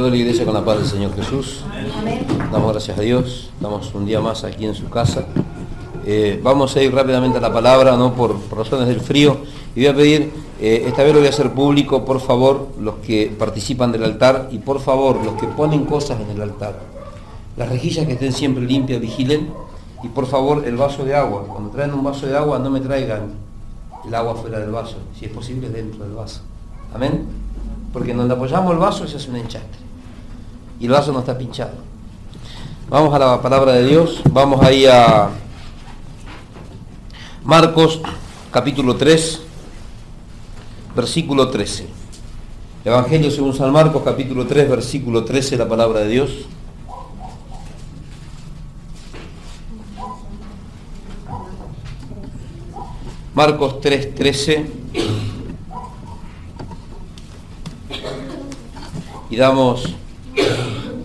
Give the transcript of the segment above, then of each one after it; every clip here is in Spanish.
Saludo a la iglesia con la paz del Señor Jesús. Amén. Damos gracias a Dios. Estamos un día más aquí en su casa. Vamos a ir rápidamente a la palabra, no por razones del frío. Y voy a pedir, esta vez lo voy a hacer público, por favor, los que participan del altar y por favor, los que ponen cosas en el altar. Las rejillas que estén siempre limpias, vigilen. Y por favor, el vaso de agua. Cuando traen un vaso de agua, no me traigan el agua fuera del vaso. Si es posible, dentro del vaso. Amén. Porque donde apoyamos el vaso se hace un enchastre. Y el vaso no está pinchado. Vamos a la palabra de Dios. Vamos ahí a Marcos, capítulo 3, versículo 13. Evangelio según San Marcos, capítulo 3, versículo 13, la palabra de Dios. Marcos 3, 13. Y vamos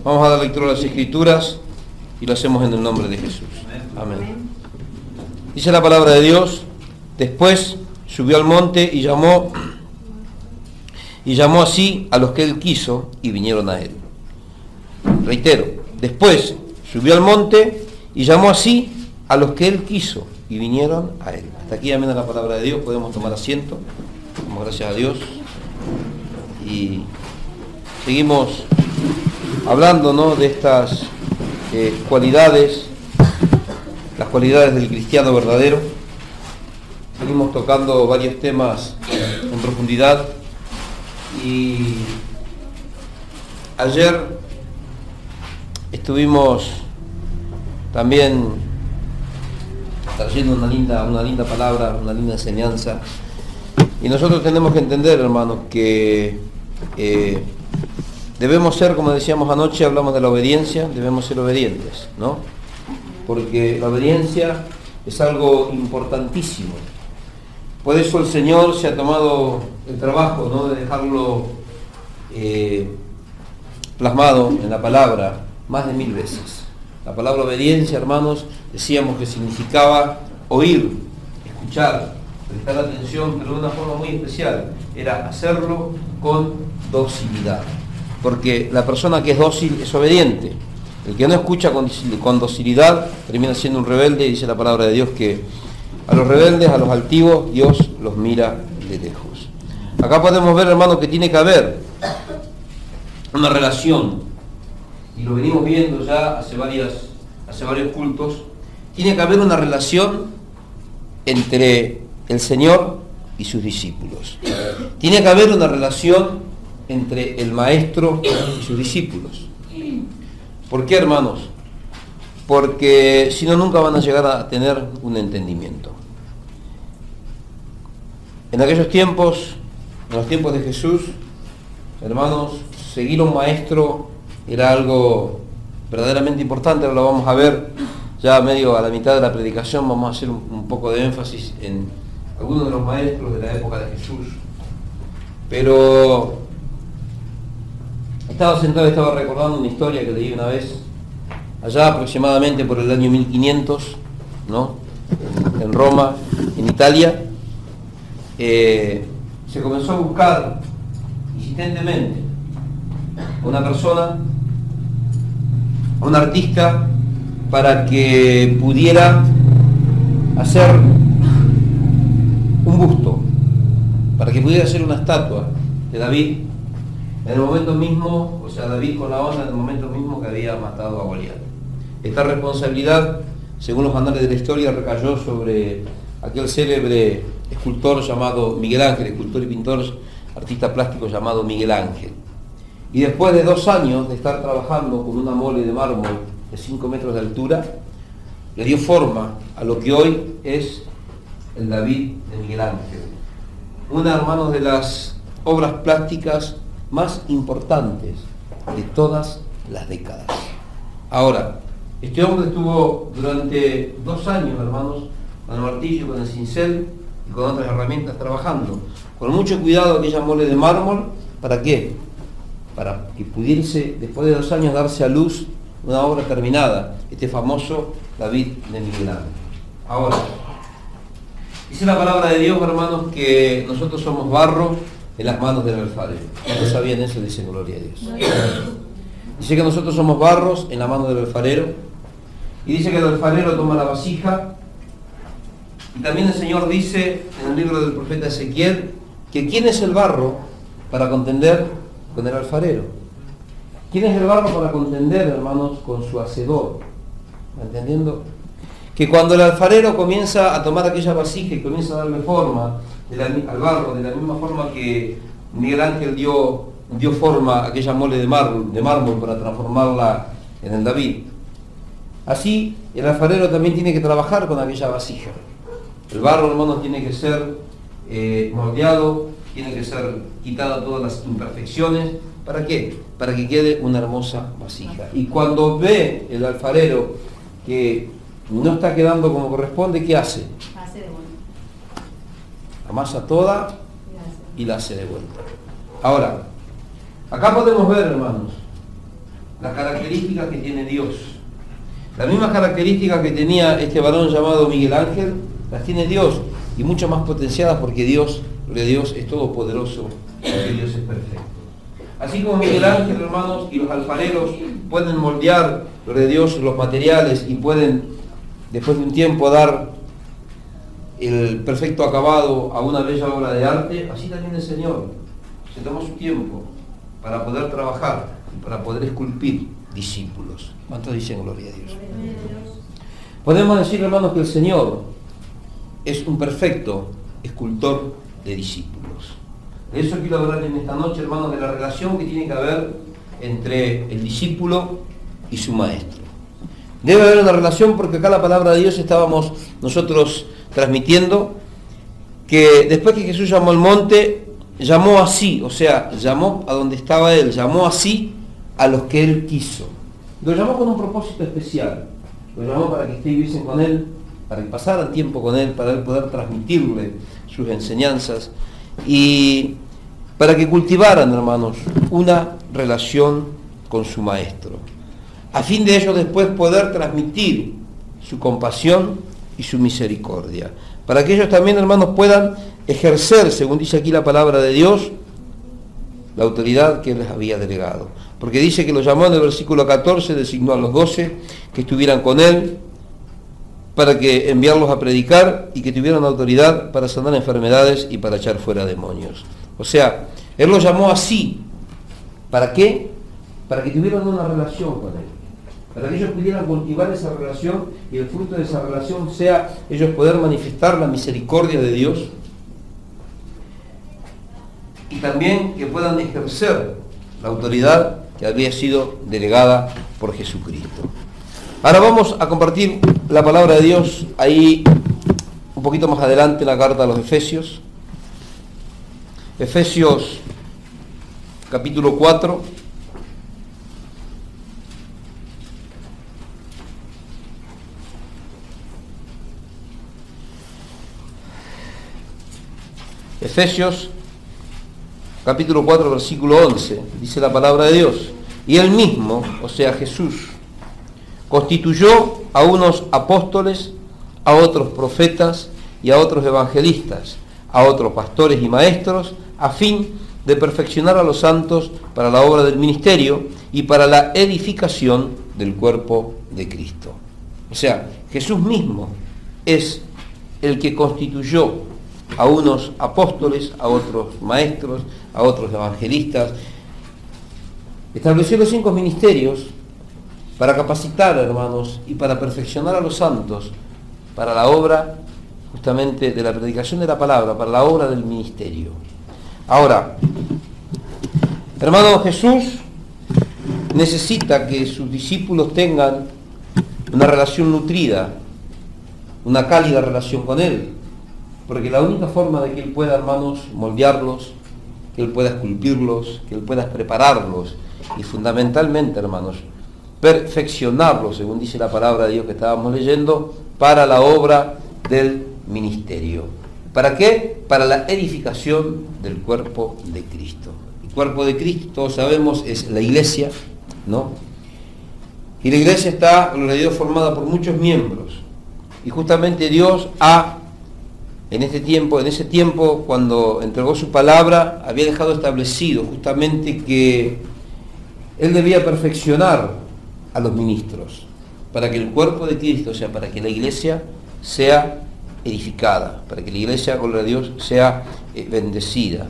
a dar lectura a las Escrituras y lo hacemos en el nombre de Jesús. Amén. Dice la palabra de Dios: después subió al monte y llamó así a los que él quiso y vinieron a él. Reitero, después subió al monte y llamó así a los que él quiso y vinieron a él. Hasta aquí, amén a la palabra de Dios. Podemos tomar asiento. Damos gracias a Dios. Y seguimos hablando, ¿no?, de estas cualidades, las cualidades del cristiano verdadero. Seguimos tocando varios temas en profundidad y ayer estuvimos también trayendo una linda palabra, una linda enseñanza, y nosotros tenemos que entender, hermanos, que debemos ser, como decíamos anoche, hablamos de la obediencia, debemos ser obedientes, ¿no? Porque la obediencia es algo importantísimo. Por eso el Señor se ha tomado el trabajo, ¿no?, de dejarlo plasmado en la palabra más de 1000 veces. La palabra obediencia, hermanos, decíamos que significaba oír, escuchar, prestar atención, pero de una forma muy especial. Era hacerlo con docilidad. Porque la persona que es dócil es obediente. El que no escucha con docilidad termina siendo un rebelde, y dice la palabra de Dios que a los rebeldes, a los altivos, Dios los mira de lejos. Acá podemos ver, hermanos, que tiene que haber una relación, y lo venimos viendo ya hace varios cultos. Tiene que haber una relación entre el Señor y sus discípulos. Tiene que haber una relación entre el maestro y sus discípulos. ¿Por qué, hermanos? Porque si no, nunca van a llegar a tener un entendimiento. En aquellos tiempos, en los tiempos de Jesús, hermanos, seguir a un maestro era algo verdaderamente importante. Ahora lo vamos a ver ya medio a la mitad de la predicación. Vamos a hacer un poco de énfasis en algunos de los maestros de la época de Jesús. Pero estaba sentado y estaba recordando una historia que leí una vez, allá aproximadamente por el año 1500, ¿no?, en Roma, en Italia. Se comenzó a buscar insistentemente a una persona, a un artista, para que pudiera hacer un busto, para que pudiera hacer una estatua de David en el momento mismo, o sea, David con la onda en el momento mismo que había matado a Goliat. Esta responsabilidad, según los anales de la historia, recayó sobre aquel célebre escultor llamado Miguel Ángel, escultor y pintor, artista plástico llamado Miguel Ángel. Y después de 2 años de estar trabajando con una mole de mármol de 5 metros de altura, le dio forma a lo que hoy es el David de Miguel Ángel. Una, hermanos, de las obras plásticas más importantes de todas las décadas. Ahora, este hombre estuvo durante 2 años, hermanos, con el martillo, con el cincel y con otras herramientas trabajando, con mucho cuidado aquella mole de mármol. ¿Para qué? Para que pudiese, después de 2 años, darse a luz una obra terminada, este famoso David de Miguel Ángel. Ahora, dice la palabra de Dios, hermanos, que nosotros somos barro en las manos del alfarero. ¿No sabían eso? Dicen gloria a Dios. Dice que nosotros somos barros en la mano del alfarero. Y dice que el alfarero toma la vasija. Y también el Señor dice en el libro del profeta Ezequiel que ¿quién es el barro para contender con el alfarero? ¿Quién es el barro para contender, hermanos, con su hacedor? ¿Entendiendo? Que cuando el alfarero comienza a tomar aquella vasija y comienza a darle forma al barro, de la misma forma que Miguel Ángel dio forma a aquella mole de mármol para transformarla en el David, así el alfarero también tiene que trabajar con aquella vasija. El barro, hermanos, tiene que ser moldeado, tiene que ser quitada todas las imperfecciones. ¿Para qué? Para que quede una hermosa vasija. Y cuando ve el alfarero que no está quedando como corresponde, ¿qué hace? Hace de vuelta. Amasa toda y la hace de vuelta. Ahora, acá podemos ver, hermanos, las características que tiene Dios. Las mismas características que tenía este varón llamado Miguel Ángel, las tiene Dios, y mucho más potenciadas porque Dios es todopoderoso, porque Dios es perfecto. Así como Miguel Ángel, hermanos, y los alfareros pueden moldear, gloria a Dios, los materiales y pueden, después de un tiempo, dar el perfecto acabado a una bella obra de arte, así también el Señor se tomó su tiempo para poder trabajar y para poder esculpir discípulos. ¿Cuántos dicen gloria a Dios? Podemos decir, hermanos, que el Señor es un perfecto escultor de discípulos. De eso quiero hablar en esta noche, hermanos, de la relación que tiene que haber entre el discípulo y su maestro. Debe haber una relación porque acá la palabra de Dios estábamos nosotros transmitiendo que después que Jesús llamó al monte, llamó así, o sea, llamó a donde estaba Él, llamó así a los que Él quiso. Lo llamó con un propósito especial. Lo llamó para que estuviesen con Él, para que pasaran tiempo con Él, para Él poder transmitirle sus enseñanzas y para que cultivaran, hermanos, una relación con su maestro, a fin de ellos después poder transmitir su compasión y su misericordia, para que ellos también, hermanos, puedan ejercer, según dice aquí la palabra de Dios, la autoridad que Él les había delegado. Porque dice que lo llamó en el versículo 14, designó a los 12 que estuvieran con Él, para que enviarlos a predicar y que tuvieran autoridad para sanar enfermedades y para echar fuera demonios. O sea, Él los llamó así. ¿Para qué? Para que tuvieran una relación con Él. Para que ellos pudieran cultivar esa relación y el fruto de esa relación sea ellos poder manifestar la misericordia de Dios y también que puedan ejercer la autoridad que había sido delegada por Jesucristo. Ahora vamos a compartir la palabra de Dios ahí un poquito más adelante en la carta a los Efesios. Efesios capítulo 4. Efesios capítulo 4 versículo 11, dice la palabra de Dios: y Él mismo, o sea Jesús, constituyó a unos apóstoles, a otros profetas y a otros evangelistas, a otros pastores y maestros, a fin de perfeccionar a los santos para la obra del ministerio y para la edificación del cuerpo de Cristo. O sea, Jesús mismo es el que constituyó a unos apóstoles, a otros maestros, a otros evangelistas. Estableció los 5 ministerios para capacitar, hermanos, y para perfeccionar a los santos para la obra justamente de la predicación de la palabra, para la obra del ministerio. Ahora, hermano, Jesús necesita que sus discípulos tengan una relación nutrida, una cálida relación con Él, porque la única forma de que Él pueda, hermanos, moldearlos, que Él pueda esculpirlos, que Él pueda prepararlos y fundamentalmente, hermanos, perfeccionarlos, según dice la palabra de Dios que estábamos leyendo, para la obra del ministerio. ¿Para qué? Para la edificación del cuerpo de Cristo. El cuerpo de Cristo, todos sabemos, es la iglesia, ¿no? Y la iglesia está, gloria a Dios, formada por muchos miembros. Y justamente Dios ha en ese tiempo cuando entregó su palabra, había dejado establecido justamente que él debía perfeccionar a los ministros para que el cuerpo de Cristo, o sea, para que la iglesia sea edificada, para que la iglesia, gloria a Dios, sea bendecida.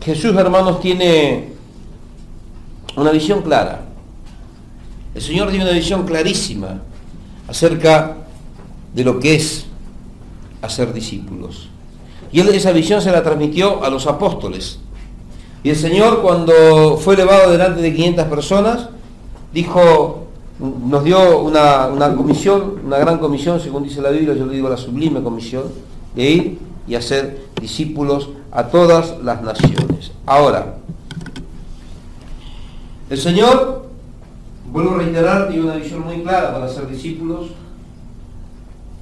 Jesús, hermanos, tiene una visión clara. El Señor tiene una visión clarísima acerca de lo que es hacer discípulos. Y Él esa visión se la transmitió a los apóstoles. Y el Señor, cuando fue elevado delante de 500 personas, dijo, nos dio una comisión, una gran comisión, según dice la Biblia, yo le digo la sublime comisión, de ir y hacer discípulos a todas las naciones. Ahora, el Señor, vuelvo a reiterar, tiene una visión muy clara para hacer discípulos,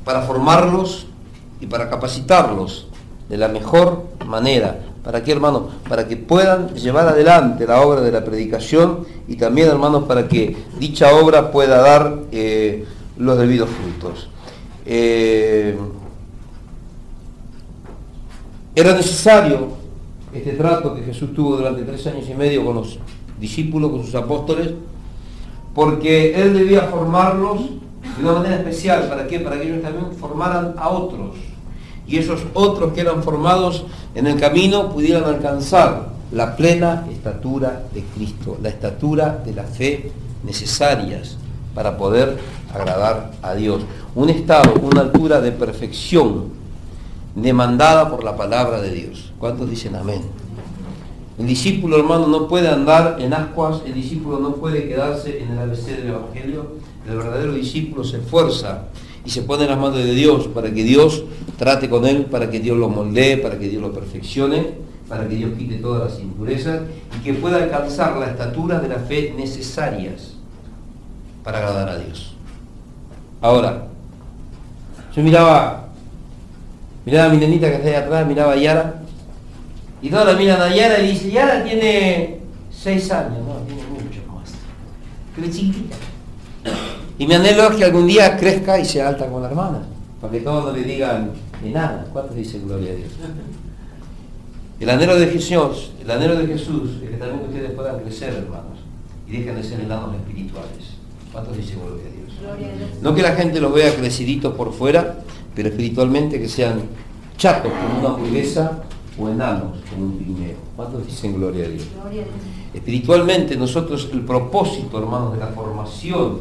para formarlos y para capacitarlos de la mejor manera. ¿Para qué, hermanos? Para que puedan llevar adelante la obra de la predicación y también, hermanos, para que dicha obra pueda dar los debidos frutos. Era necesario este trato que Jesús tuvo durante 3 años y medio con los discípulos, con sus apóstoles, porque Él debía formarlos de una manera especial. ¿Para qué? Para que ellos también formaran a otros. Y esos otros que eran formados en el camino pudieran alcanzar la plena estatura de Cristo, la estatura de la fe necesarias para poder agradar a Dios. Un estado, una altura de perfección demandada por la palabra de Dios. ¿Cuántos dicen amén? El discípulo, hermano, no puede andar en ascuas, el discípulo no puede quedarse en el ABC del Evangelio. El verdadero discípulo se esfuerza y se pone en las manos de Dios para que Dios trate con él, para que Dios lo moldee, para que Dios lo perfeccione, para que Dios quite todas las impurezas y que pueda alcanzar la estatura de la fe necesarias para agradar a Dios. Ahora, yo miraba a mi nenita que está ahí atrás, miraba a Yara, y todos la miran a Yara y dice, Yara tiene 6 años, no, tiene muchos más, pero es chiquita. Y mi anhelo es que algún día crezca y sea alta como la hermana, para que todos no le digan de nada. ¿Cuántos dicen gloria a Dios? El anhelo de Jesús es que también ustedes puedan crecer, hermanos, y dejen de ser enanos espirituales. ¿Cuántos dicen gloria a Dios? Gloria a Dios. No que la gente los vea creciditos por fuera, pero espiritualmente que sean chatos como una hamburguesa o enanos como un pigmeo. ¿Cuántos dicen gloria a Dios? Gloria a Dios. Espiritualmente nosotros, el propósito, hermanos, de la formación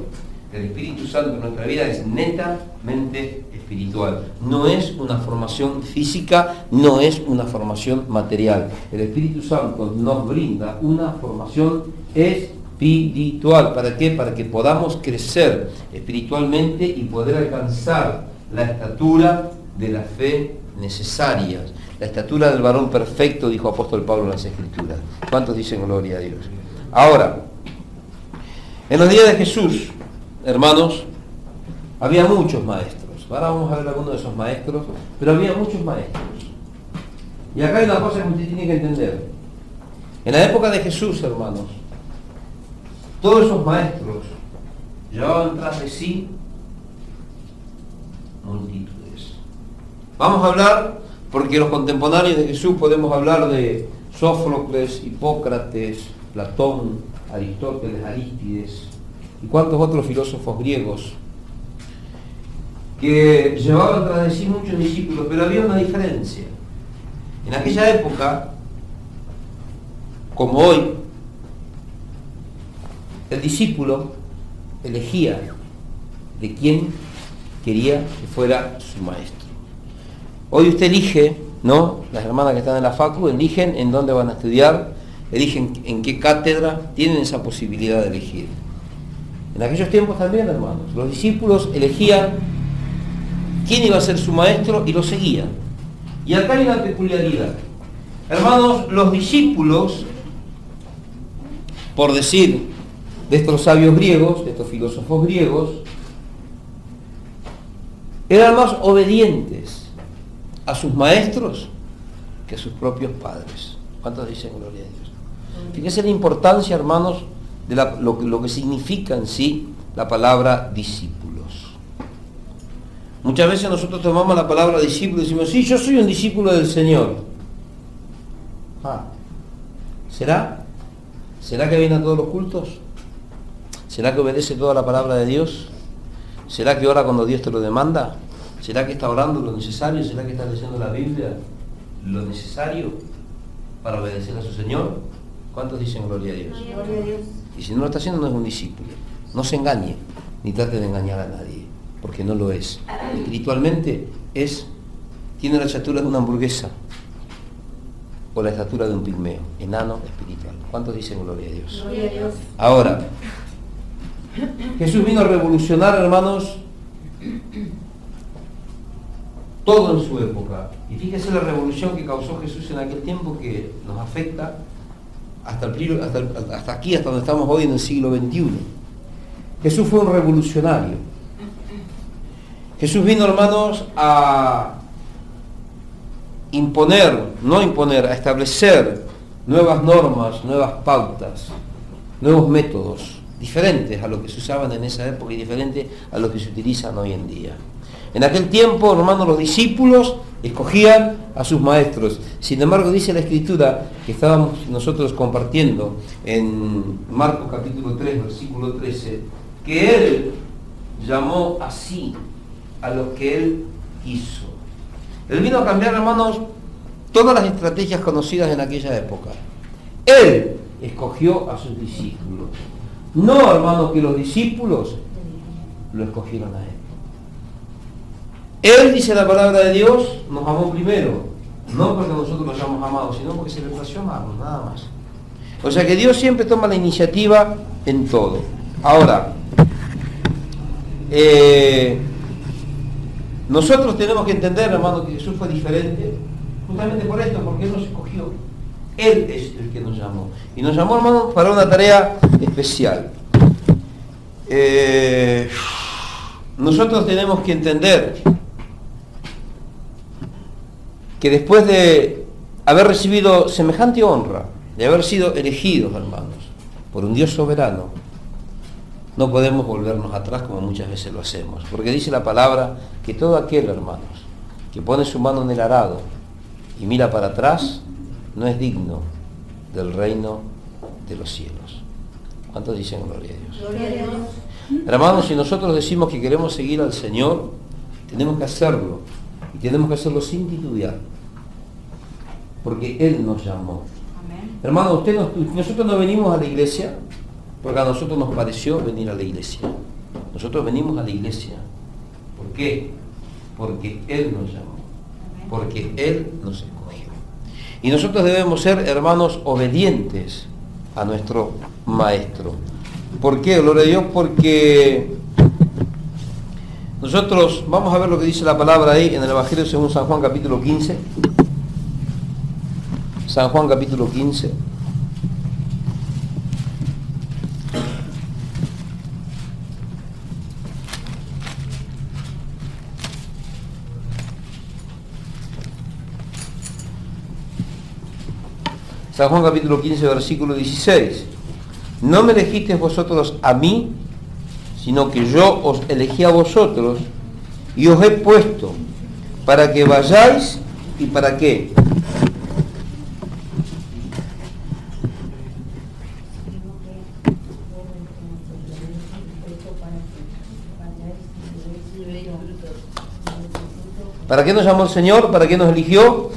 del Espíritu Santo en nuestra vida es netamente espiritual. No es una formación física, no es una formación material. El Espíritu Santo nos brinda una formación espiritual. ¿Para qué? Para que podamos crecer espiritualmente y poder alcanzar la estatura de la fe necesarias. La estatura del varón perfecto, dijo apóstol Pablo en las Escrituras. ¿Cuántos dicen gloria a Dios? Ahora, en los días de Jesús, hermanos, había muchos maestros. Ahora vamos a ver algunos de esos maestros, pero había muchos maestros. Y acá hay una cosa que usted tiene que entender. En la época de Jesús, hermanos, todos esos maestros llevaban tras de sí multitudes. Vamos a hablar, porque los contemporáneos de Jesús podemos hablar de Sófocles, Hipócrates, Platón, Aristóteles, Arístides y cuantos otros filósofos griegos que llevaban tras de sí muchos discípulos, pero había una diferencia. En aquella época, como hoy, el discípulo elegía de quién quería que fuera su maestro. Hoy usted elige, ¿no? Las hermanas que están en la facu eligen en dónde van a estudiar, eligen en qué cátedra, tienen esa posibilidad de elegir. En aquellos tiempos también, hermanos, los discípulos elegían quién iba a ser su maestro y lo seguían. Y acá hay una peculiaridad. Hermanos, los discípulos, por decir, de estos sabios griegos, de estos filósofos griegos, eran más obedientes a sus maestros que a sus propios padres. ¿Cuántos dicen gloria a Dios? Fíjense la importancia, hermanos, de lo que significa en sí la palabra discípulos. Muchas veces nosotros tomamos la palabra discípulo y decimos, sí, yo soy un discípulo del Señor. ¿Será? ¿Será que viene a todos los cultos? ¿Será que obedece toda la palabra de Dios? ¿Será que ora cuando Dios te lo demanda? ¿Será que está orando lo necesario? ¿Será que está leyendo la Biblia lo necesario para obedecer a su Señor? ¿Cuántos dicen gloria a Dios? Gloria a Dios. Y si no lo está haciendo, no es un discípulo. No se engañe, ni trate de engañar a nadie, porque no lo es. Espiritualmente tiene la estatura de una hamburguesa o la estatura de un pigmeo, enano espiritual. ¿Cuántos dicen gloria a Dios? Gloria a Dios. Ahora, Jesús vino a revolucionar, hermanos, todo en su época. Y fíjese la revolución que causó Jesús en aquel tiempo que nos afecta hasta aquí, hasta donde estamos hoy en el siglo XXI. Jesús fue un revolucionario. Jesús vino, hermanos, a a establecer nuevas normas, nuevas pautas, nuevos métodos, diferentes a lo que se usaban en esa época y diferentes a lo que se utilizan hoy en día. En aquel tiempo, hermanos, los discípulos escogían a sus maestros. Sin embargo, dice la Escritura que estábamos nosotros compartiendo en Marcos capítulo 3, versículo 13, que Él llamó así a los que Él quiso. Él vino a cambiar, hermanos, todas las estrategias conocidas en aquella época. Él escogió a sus discípulos. No, hermanos, que los discípulos lo escogieron a Él. Él, dice la palabra de Dios, nos amó primero, no porque nosotros lo hayamos amado, sino porque se le plació amarnos, nada más. O sea que Dios siempre toma la iniciativa en todo. Ahora, nosotros tenemos que entender, hermano, que Jesús fue diferente, justamente por esto, porque Él nos escogió. Él es el que nos llamó. Y nos llamó, hermano, para una tarea especial. Nosotros tenemos que entender que después de haber recibido semejante honra, de haber sido elegidos, hermanos, por un Dios soberano, no podemos volvernos atrás como muchas veces lo hacemos. Porque dice la palabra que todo aquel, hermanos, que pone su mano en el arado y mira para atrás, no es digno del reino de los cielos. ¿Cuántos dicen gloria a Dios? Gloria a Dios. Hermanos, si nosotros decimos que queremos seguir al Señor, tenemos que hacerlo. Y tenemos que hacerlo sin titubear. Porque Él nos llamó. Amén. Hermanos, nosotros no venimos a la iglesia porque a nosotros nos pareció venir a la iglesia. Nosotros venimos a la iglesia. ¿Por qué? Porque Él nos llamó. Porque Él nos escogió. Y nosotros debemos ser, hermanos, obedientes a nuestro Maestro. ¿Por qué? Gloria a Dios, porque nosotros, vamos a ver lo que dice la palabra ahí en el Evangelio según San Juan capítulo 15. San Juan capítulo 15. San Juan capítulo 15, versículo 16. No me elegisteis vosotros a mí, sino que yo os elegí a vosotros y os he puesto para que vayáis y para qué. ¿Para qué nos llamó el Señor? ¿Para qué nos eligió?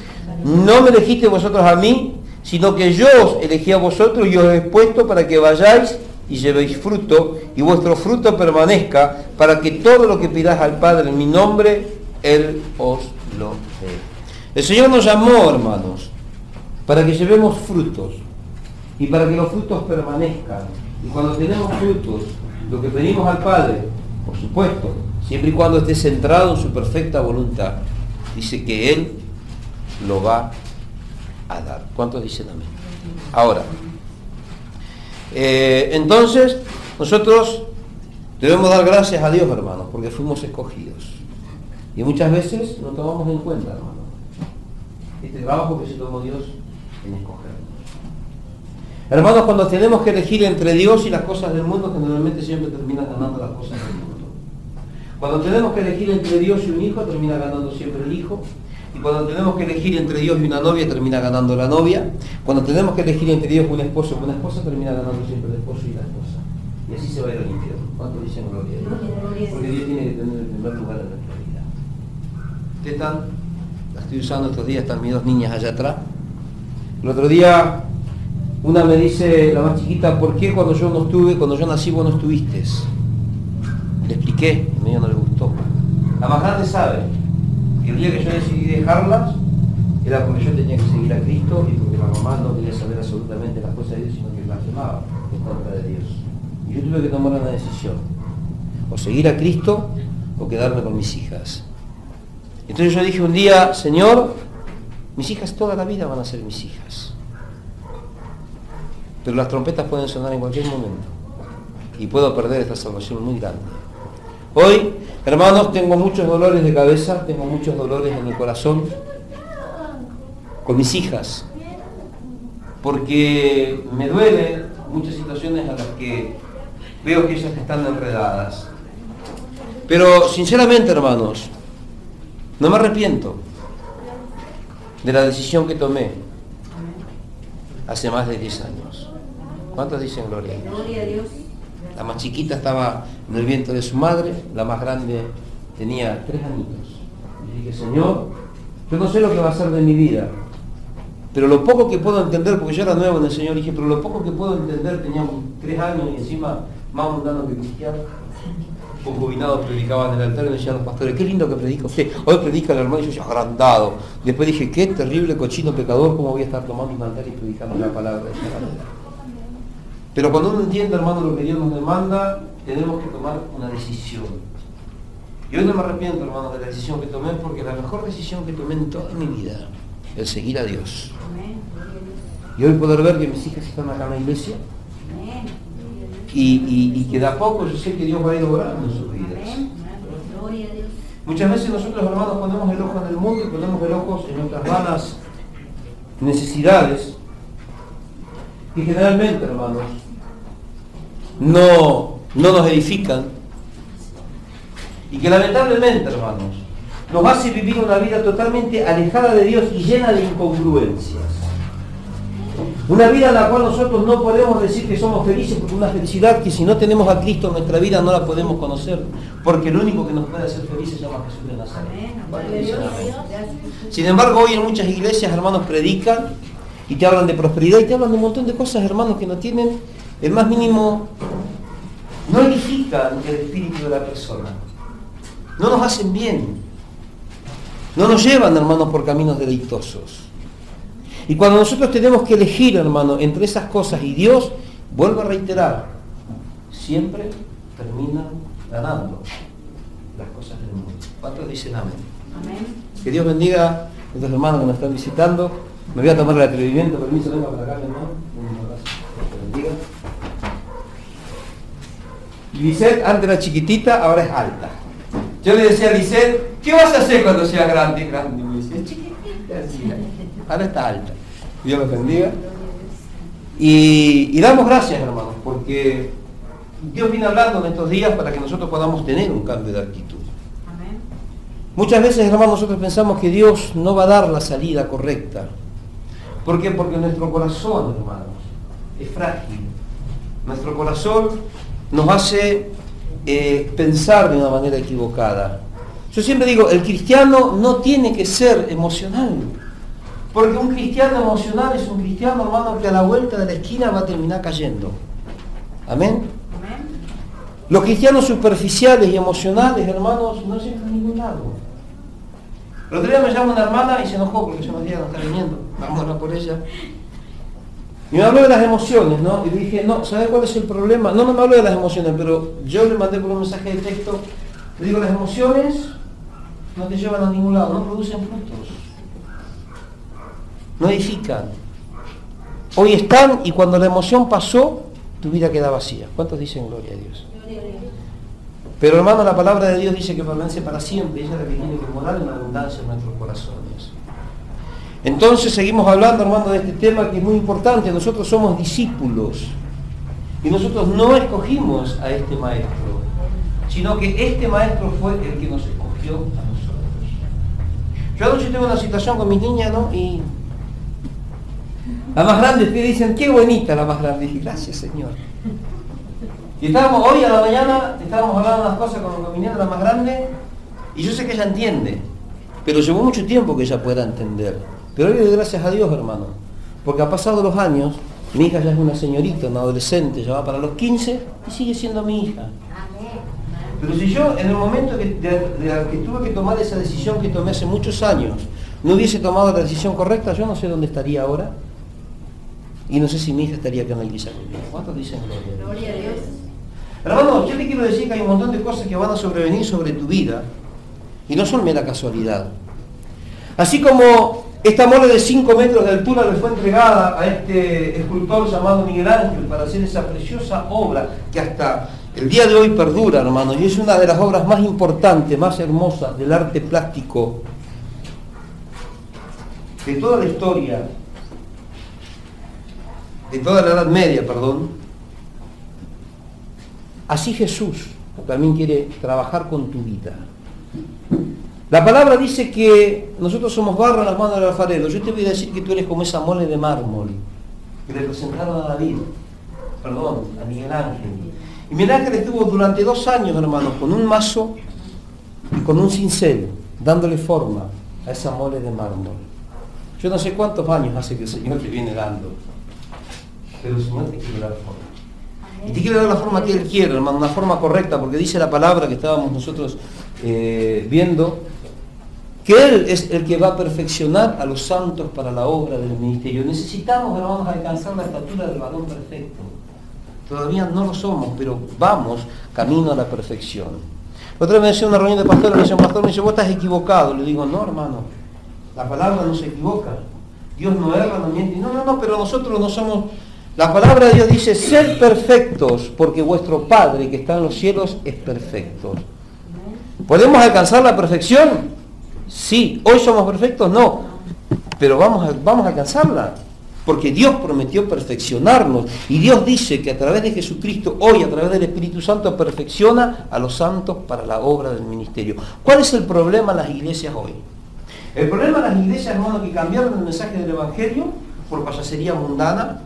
No me elegisteis vosotros a mí, sino que yo os elegí a vosotros y os he puesto para que vayáis y llevéis fruto, y vuestro fruto permanezca, para que todo lo que pidáis al Padre en mi nombre, Él os lo dé. El Señor nos llamó, hermanos, para que llevemos frutos, y para que los frutos permanezcan. Y cuando tenemos frutos, lo que pedimos al Padre, por supuesto, siempre y cuando esté centrado en su perfecta voluntad, dice que Él lo va a dar. ¿Cuántos dicen amén? Ahora, entonces, nosotros debemos dar gracias a Dios, hermanos, porque fuimos escogidos. Y muchas veces no tomamos en cuenta, hermanos, este trabajo que se tomó Dios en escogernos. Hermanos, cuando tenemos que elegir entre Dios y las cosas del mundo, generalmente siempre terminan ganando las cosas del mundo. Cuando tenemos que elegir entre Dios y un hijo, termina ganando siempre el hijo. Y cuando tenemos que elegir entre Dios y una novia, termina ganando la novia. Cuando tenemos que elegir entre Dios y un esposo y una esposa, termina ganando siempre el esposo y la esposa. Y así se va a ir al infierno. ¿Cuántos dicen gloria a Dios? Porque Dios tiene que tener el primer lugar en nuestra vida. Ustedes están, la estoy usando estos días, están mis dos niñas allá atrás. El otro día, una me dice, la más chiquita, ¿por qué cuando yo nací vos no estuviste? Le expliqué, a mí no le gustó. La más grande sabe que el día que yo decidí dejarlas era porque yo tenía que seguir a Cristo y porque la mamá no quería saber absolutamente las cosas de Dios, sino que blasfemaba en contra de Dios. Y yo tuve que tomar una decisión, o seguir a Cristo o quedarme con mis hijas. Entonces yo dije un día, Señor, mis hijas toda la vida van a ser mis hijas, pero las trompetas pueden sonar en cualquier momento y puedo perder esta salvación muy grande. Hoy, hermanos, tengo muchos dolores de cabeza, tengo muchos dolores en mi corazón con mis hijas, porque me duelen muchas situaciones a las que veo que ellas están enredadas. Pero sinceramente, hermanos, no me arrepiento de la decisión que tomé hace más de 10 años. ¿Cuántos dicen gloria a Dios? Gloria a Dios. La más chiquita estaba en el vientre de su madre, la más grande tenía 3 añitos. Y dije, Señor, yo no sé lo que va a ser de mi vida, pero lo poco que puedo entender, porque yo era nuevo en el Señor, dije, pero lo poco que puedo entender, tenía 3 años y encima más mundano que cristiano. Concubinados predicaban en el altar y me decían los pastores, qué lindo que predica usted. Hoy predica el hermano y yo soy agrandado. Después dije, qué terrible cochino pecador, cómo voy a estar tomando un altar y predicando la palabra de esa manera. Pero cuando uno entiende, hermano, lo que Dios nos demanda, tenemos que tomar una decisión. Y hoy no me arrepiento, hermano, de la decisión que tomé, porque la mejor decisión que tomé en toda mi vida es seguir a Dios. Y hoy poder ver que mis hijas están acá en la iglesia y que de a poco yo sé que Dios va a ir obrando en sus vidas. Muchas veces nosotros, hermanos, ponemos el ojo en el mundo y ponemos el ojo en nuestras vanas necesidades, y generalmente, hermanos, no nos edifican, y que lamentablemente, hermanos, nos hace vivir una vida totalmente alejada de Dios y llena de incongruencias. Una vida en la cual nosotros no podemos decir que somos felices, porque una felicidad que si no tenemos a Cristo en nuestra vida no la podemos conocer, porque el único que nos puede hacer felices se llama Jesús de Nazaret. Sin embargo, hoy en muchas iglesias, hermanos, predican y te hablan de prosperidad y te hablan de un montón de cosas, hermanos, que no tienen el más mínimo, no edifican el espíritu de la persona, no nos hacen bien, no nos llevan, hermanos, por caminos deleitosos. Y cuando nosotros tenemos que elegir, hermano, entre esas cosas y Dios, vuelvo a reiterar, siempre terminan ganando las cosas del mundo. ¿Cuántos dicen amén? Amén. Que Dios bendiga a nuestros hermanos que nos están visitando. Me voy a tomar el atrevimiento, permiso, venga para acá, hermano. Un abrazo. Que Dios bendiga. Lisette antes era chiquitita, ahora es alta. Yo le decía a Lisette, ¿qué vas a hacer cuando seas grande? Grande, me decía, chiquitita, así. Ahora está alta. Dios los bendiga. Y damos gracias, hermanos, porque Dios viene hablando en estos días para que nosotros podamos tener un cambio de actitud. Amén. Muchas veces, hermanos, nosotros pensamos que Dios no va a dar la salida correcta. ¿Por qué? Porque nuestro corazón, hermanos, es frágil. Nuestro corazón nos hace pensar de una manera equivocada. Yo siempre digo, el cristiano no tiene que ser emocional. Porque un cristiano emocional es un cristiano, hermano, que a la vuelta de la esquina va a terminar cayendo. Amén. Amén. Los cristianos superficiales y emocionales, hermanos, no llegan a ningún lado. El otro día me llama una hermana y se enojó porque yo no día no está viniendo. Vamos a hablar por ella. Y me habló de las emociones, ¿no? Y le dije, no, ¿sabes cuál es el problema? No me habló de las emociones, pero yo le mandé por un mensaje de texto. Le digo, las emociones no te llevan a ningún lado, no producen frutos. No edifican. Hoy están y cuando la emoción pasó, tu vida queda vacía. ¿Cuántos dicen gloria a Dios? Gloria a Dios. Pero hermano, la palabra de Dios dice que permanece para siempre. Ella es la que tiene que morar en abundancia en nuestros corazones. Entonces seguimos hablando, hermano, de este tema que es muy importante. Nosotros somos discípulos y nosotros no escogimos a este maestro, sino que este maestro fue el que nos escogió a nosotros. Yo anoche tengo una situación con mis niñas, ¿no? Y la más grande, ustedes dicen, qué bonita la más grande. Y dije, gracias, Señor. Y estábamos hoy a la mañana, estábamos hablando unas cosas con mi nieta, la más grande, y yo sé que ella entiende, pero llevó mucho tiempo que ella pueda entender. Pero hoy le doy gracias a Dios, hermano, porque ha pasado los años, mi hija ya es una señorita, una adolescente, ya va para los 15 y sigue siendo mi hija. Pero si yo en el momento que tuve que tomar esa decisión que tomé hace muchos años, no hubiese tomado la decisión correcta, yo no sé dónde estaría ahora. Y no sé si mi hija estaría acá en la iglesia conmigo. ¿Cuántos dicen gloria a Dios? Hermano, yo te quiero decir que hay un montón de cosas que van a sobrevenir sobre tu vida y no son mera casualidad. Así como esta mole de 5 metros de altura le fue entregada a este escultor llamado Miguel Ángel para hacer esa preciosa obra que hasta el día de hoy perdura, hermano, y es una de las obras más importantes, más hermosas del arte plástico de toda la historia, de toda la Edad Media, perdón. Así Jesús también quiere trabajar con tu vida. La palabra dice que nosotros somos barro en las manos del alfarero. Yo te voy a decir que tú eres como esa mole de mármol que le presentaron a David, perdón, a Miguel Ángel. Y Miguel Ángel estuvo durante 2 años, hermanos, con un mazo y con un cincel, dándole forma a esa mole de mármol. Yo no sé cuántos años hace que el Señor te viene dando, pero el Señor te quiere dar forma. Y te quiere dar la forma que Él quiere, hermano, una forma correcta, porque dice la palabra que estábamos nosotros viendo, que Él es el que va a perfeccionar a los santos para la obra del ministerio. Necesitamos, hermanos, alcanzar la estatura del varón perfecto. Todavía no lo somos, pero vamos camino a la perfección. Otra vez me decía una reunión de pastores, me dice un pastor, me dice, vos estás equivocado. Le digo, no, hermano, la palabra no se equivoca. Dios no erra, no miente. No, pero nosotros no somos... La palabra de Dios dice, sed perfectos, porque vuestro Padre que está en los cielos es perfecto. ¿Podemos alcanzar la perfección? Sí. ¿Hoy somos perfectos? No. Pero vamos a alcanzarla. Porque Dios prometió perfeccionarnos. Y Dios dice que a través de Jesucristo, hoy a través del Espíritu Santo, perfecciona a los santos para la obra del ministerio. ¿Cuál es el problema en las iglesias hoy? El problema en las iglesias, hermano, que cambiaron el mensaje del Evangelio por payasería mundana.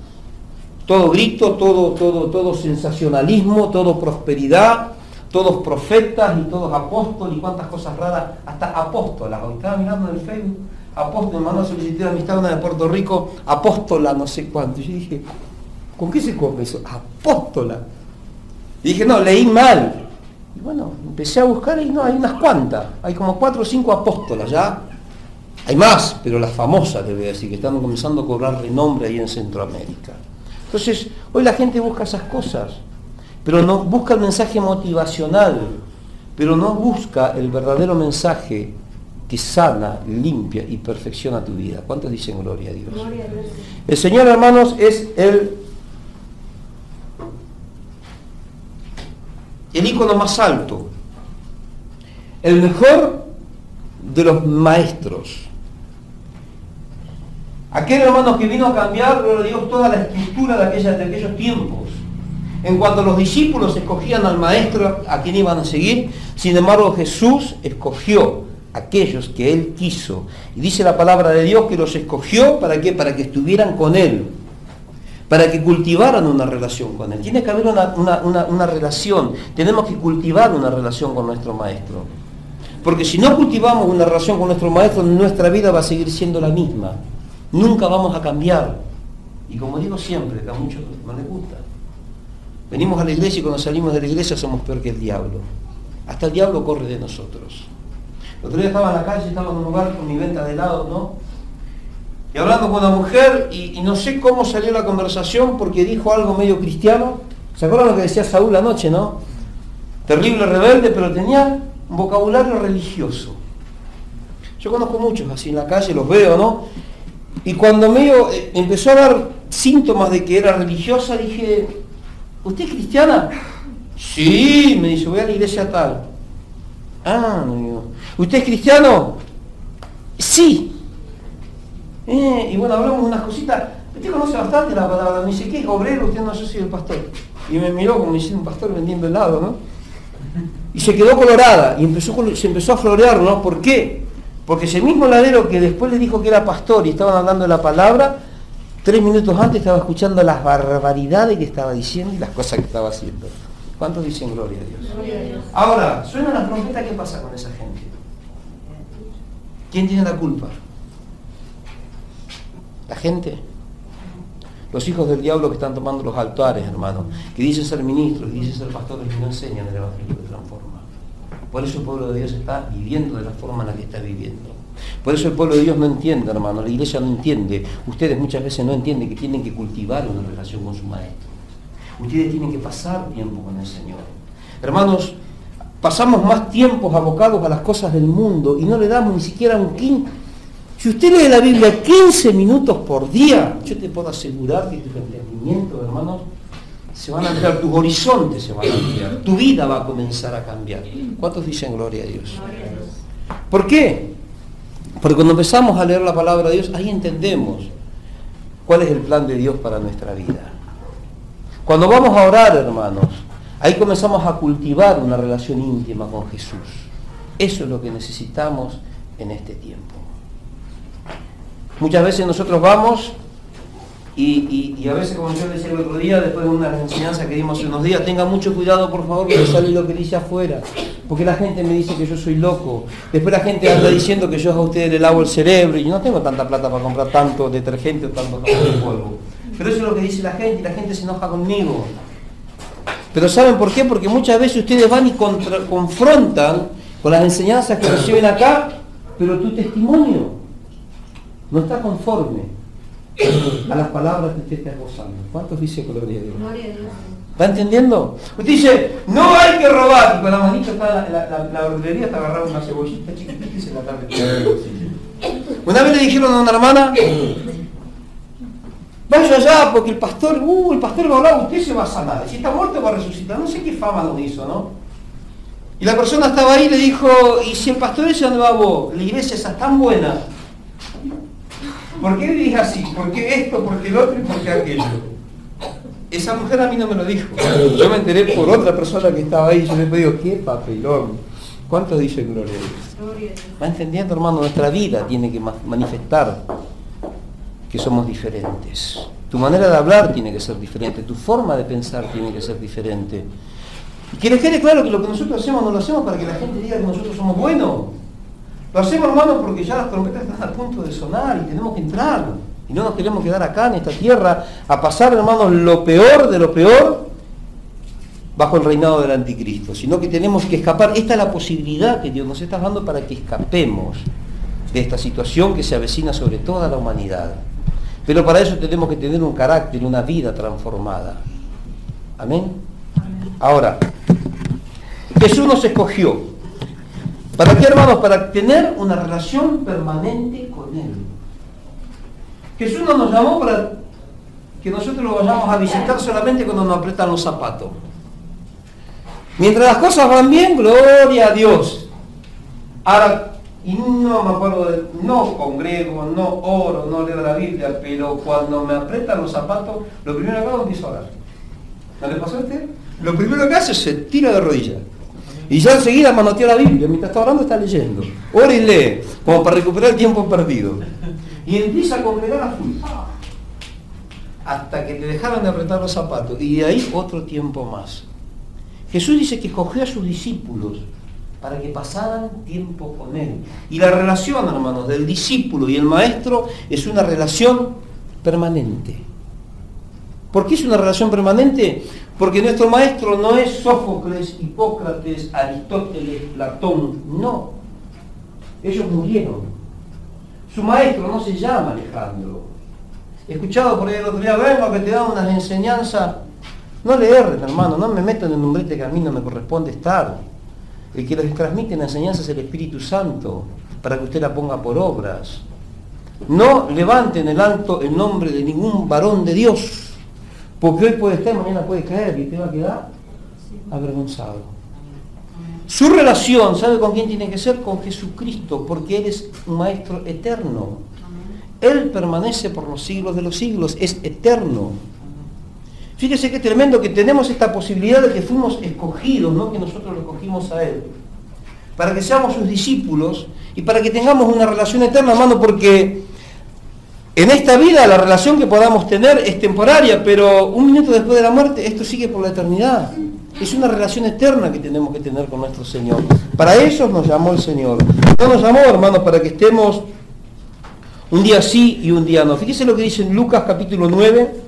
Todo grito, todo sensacionalismo, todo prosperidad, todos profetas y todos apóstoles y cuantas cosas raras, hasta apóstolas. Hoy estaba mirando en el Facebook, apóstol, me mandó solicitud de amistad una de Puerto Rico, apóstola no sé cuánto. Y yo dije, ¿con qué se come eso? Apóstola. Y dije, no, leí mal. Y bueno, empecé a buscar y no, hay unas cuantas, hay como 4 o 5 apóstolas ya. Hay más, pero las famosas, te voy a decir, que están comenzando a cobrar renombre ahí en Centroamérica. Entonces, hoy la gente busca esas cosas, pero no busca el mensaje motivacional, pero no busca el verdadero mensaje que sana, limpia y perfecciona tu vida. ¿Cuántos dicen gloria a Dios? Gloria a Dios. El Señor, hermanos, es el ícono más alto, el mejor de los maestros. Aquel, hermano, que vino a cambiar, gloria a Dios, toda la estructura de aquellos tiempos. En cuanto los discípulos escogían al maestro a quien iban a seguir, sin embargo Jesús escogió a aquellos que Él quiso. Y dice la palabra de Dios que los escogió, ¿para qué? Para que estuvieran con Él, para que cultivaran una relación con Él. Tiene que haber una relación, tenemos que cultivar una relación con nuestro maestro. Porque si no cultivamos una relación con nuestro maestro, nuestra vida va a seguir siendo la misma. Nunca vamos a cambiar. Y como digo siempre, que a muchos no les gusta. Venimos a la iglesia y cuando salimos de la iglesia somos peor que el diablo. Hasta el diablo corre de nosotros. El otro día estaba en la calle, estaba en un lugar con mi venta de helado, ¿no? Y hablando con una mujer, y no sé cómo salió la conversación porque dijo algo medio cristiano. ¿Se acuerdan lo que decía Saúl anoche, no? Terrible rebelde, pero tenía un vocabulario religioso. Yo conozco muchos así en la calle, los veo, ¿no? Y cuando medio empezó a dar síntomas de que era religiosa, dije, ¿usted es cristiana? Sí, me dice, voy a la iglesia tal. Ah, me digo, ¿usted es cristiano? Sí. Y bueno, hablamos de unas cositas. Usted conoce bastante la palabra. Me dice, ¿qué es obrero? Usted no, yo soy el pastor. Y me miró como diciendo un pastor vendiendo helado, ¿no? Y se quedó colorada y se empezó a florear, ¿no? ¿Por qué? Porque ese mismo ladero que después le dijo que era pastor y estaban hablando de la palabra, 3 minutos antes estaba escuchando las barbaridades que estaba diciendo y las cosas que estaba haciendo. ¿Cuántos dicen gloria a Dios? Gloria a Dios. Ahora, suena la trompeta, ¿qué pasa con esa gente? ¿Quién tiene la culpa? ¿La gente? Los hijos del diablo que están tomando los altares, hermano, que dicen ser ministros, que dicen ser pastores y no enseñan el Evangelio que transforma. Por eso el pueblo de Dios está viviendo de la forma en la que está viviendo. Por eso el pueblo de Dios no entiende, hermano, la iglesia no entiende. Ustedes muchas veces no entienden que tienen que cultivar una relación con su maestro. Ustedes tienen que pasar tiempo con el Señor. Hermanos, pasamos más tiempos abocados a las cosas del mundo y no le damos ni siquiera un quinto. Si usted lee la Biblia 15 minutos por día, yo te puedo asegurar que tu entendimiento, hermanos, se van a ampliar, tus horizontes se van a ampliar, tu vida va a comenzar a cambiar. ¿Cuántos dicen gloria a Dios? Gloria a Dios. ¿Por qué? Porque cuando empezamos a leer la palabra de Dios, ahí entendemos cuál es el plan de Dios para nuestra vida. Cuando vamos a orar, hermanos, ahí comenzamos a cultivar una relación íntima con Jesús. Eso es lo que necesitamos en este tiempo. Muchas veces nosotros vamos y a veces, como yo decía el otro día, después de una enseñanza que dimos hace unos días, tengan mucho cuidado, por favor, que sale lo que dice afuera, porque la gente me dice que yo soy loco. Después la gente anda diciendo que yo a ustedes le lavo el cerebro y yo no tengo tanta plata para comprar tanto detergente o tanto jabón de polvo. Pero eso es lo que dice la gente y la gente se enoja conmigo. Pero ¿saben por qué? Porque muchas veces ustedes van y confrontan con las enseñanzas que reciben acá, pero tu testimonio no está conforme a las palabras que usted está esbozando. ¿Cuántos dicen gloria a Dios? Gloria a Dios. ¿Va entendiendo? Usted dice, no hay que robar, y con la manita está la verdulería está agarrando una cebollita chiquitita y se la está metiendo en el bolsillo. Una vez le dijeron a una hermana, vaya allá porque el pastor va a hablar, usted se va a sanar. Si está muerto va a resucitar. No sé qué fama nos hizo, ¿no? Y la persona estaba ahí y le dijo, ¿y si el pastor ese dónde va vos? La iglesia esa es tan buena. ¿Por qué vivís así? ¿Por qué esto? ¿Por qué el otro? ¿Y por qué aquello? Esa mujer a mí no me lo dijo. Yo me enteré por otra persona que estaba ahí y yo le digo, ¿qué papelón? ¿Cuántos dicen gloria a Dios? Gloria a Dios. ¿Va entendiendo, hermano? Nuestra vida tiene que manifestar que somos diferentes. Tu manera de hablar tiene que ser diferente, tu forma de pensar tiene que ser diferente. Y que les quede claro que lo que nosotros hacemos no lo hacemos para que la gente diga que nosotros somos buenos. Lo hacemos, hermano, porque ya las trompetas están a punto de sonar y tenemos que entrar. Y no nos queremos quedar acá en esta tierra a pasar, hermanos, lo peor de lo peor bajo el reinado del anticristo, sino que tenemos que escapar. Esta es la posibilidad que Dios nos está dando para que escapemos de esta situación que se avecina sobre toda la humanidad. Pero para eso tenemos que tener un carácter, una vida transformada. ¿Amén? Amén. Ahora, Jesús nos escogió. ¿Para qué, hermanos? Para tener una relación permanente con Él. Jesús no nos llamó para que nosotros lo vayamos a visitar solamente cuando nos apretan los zapatos. Mientras las cosas van bien, gloria a Dios. Ahora, y no me acuerdo, no congrego, no oro, no leo la Biblia, pero cuando me apretan los zapatos, lo primero que hago es empiezo a orar. ¿No le pasó a usted? Lo primero que hace es se tira de rodillas. Y ya enseguida manotea la Biblia, mientras está orando está leyendo. Ora y lee, como para recuperar el tiempo perdido. Y empieza a congregar a full. Hasta que te dejaron de apretar los zapatos. Y de ahí otro tiempo más. Jesús dice que escogió a sus discípulos para que pasaran tiempo con Él. Y la relación, hermanos, del discípulo y el maestro es una relación permanente. ¿Por qué es una relación permanente? Porque nuestro maestro no es Sófocles, Hipócrates, Aristóteles, Platón, no. Ellos murieron. Su maestro no se llama Alejandro. He escuchado por ahí el otro día, vengo que te dan unas enseñanzas. No le erren, hermano, no me metan en un brete que a mí no me corresponde estar. El que les transmite la enseñanza es el Espíritu Santo, para que usted la ponga por obras. No levanten en alto el nombre de ningún varón de Dios. Porque hoy puede estar, mañana puede caer y te va a quedar avergonzado. Su relación, ¿sabe con quién tiene que ser? Con Jesucristo, porque Él es un maestro eterno. Él permanece por los siglos de los siglos, es eterno. Fíjese qué tremendo que tenemos esta posibilidad de que fuimos escogidos, no que nosotros lo escogimos a Él, para que seamos sus discípulos y para que tengamos una relación eterna, hermano, porque en esta vida la relación que podamos tener es temporaria, pero un minuto después de la muerte esto sigue por la eternidad. Es una relación eterna que tenemos que tener con nuestro Señor. Para eso nos llamó el Señor. No nos llamó, hermano, para que estemos un día sí y un día no. Fíjese lo que dice en Lucas capítulo 9.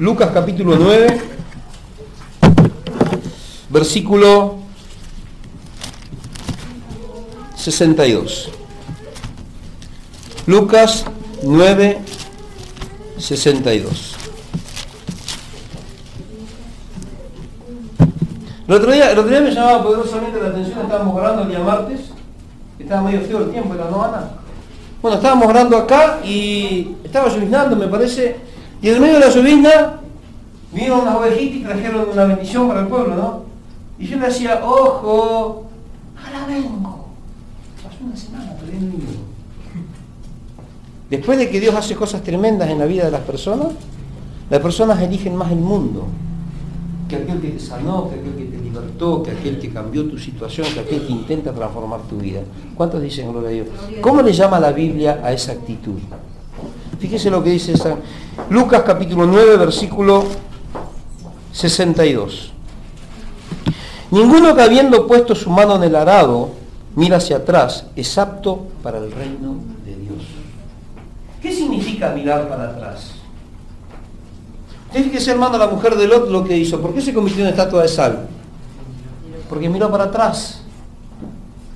Lucas capítulo 9, versículo 62. Lucas 9, 62. El otro día me llamaba poderosamente la atención, estábamos orando el día martes, estaba medio feo el tiempo, ¿era no, Ana? Bueno, estábamos orando acá y estaba lloviznando, me parece, y en el medio de la llovizna vinieron unas ovejitas y trajeron una bendición para el pueblo, ¿no? Y yo le decía, ojo, ahora vengo. Pasó una semana, todavía no vino. Después de que Dios hace cosas tremendas en la vida de las personas eligen más el mundo que aquel que te sanó, que aquel que te libertó, que aquel que cambió tu situación, que aquel que intenta transformar tu vida. ¿Cuántos dicen gloria a Dios? ¿Cómo le llama la Biblia a esa actitud? Fíjese lo que dice Lucas capítulo 9, versículo 62. Ninguno que habiendo puesto su mano en el arado mira hacia atrás es apto para el reino de Dios. ¿Qué significa mirar para atrás? Fíjese, hermano, la mujer de Lot lo que hizo. ¿Por qué se convirtió en estatua de sal? Porque miró para atrás.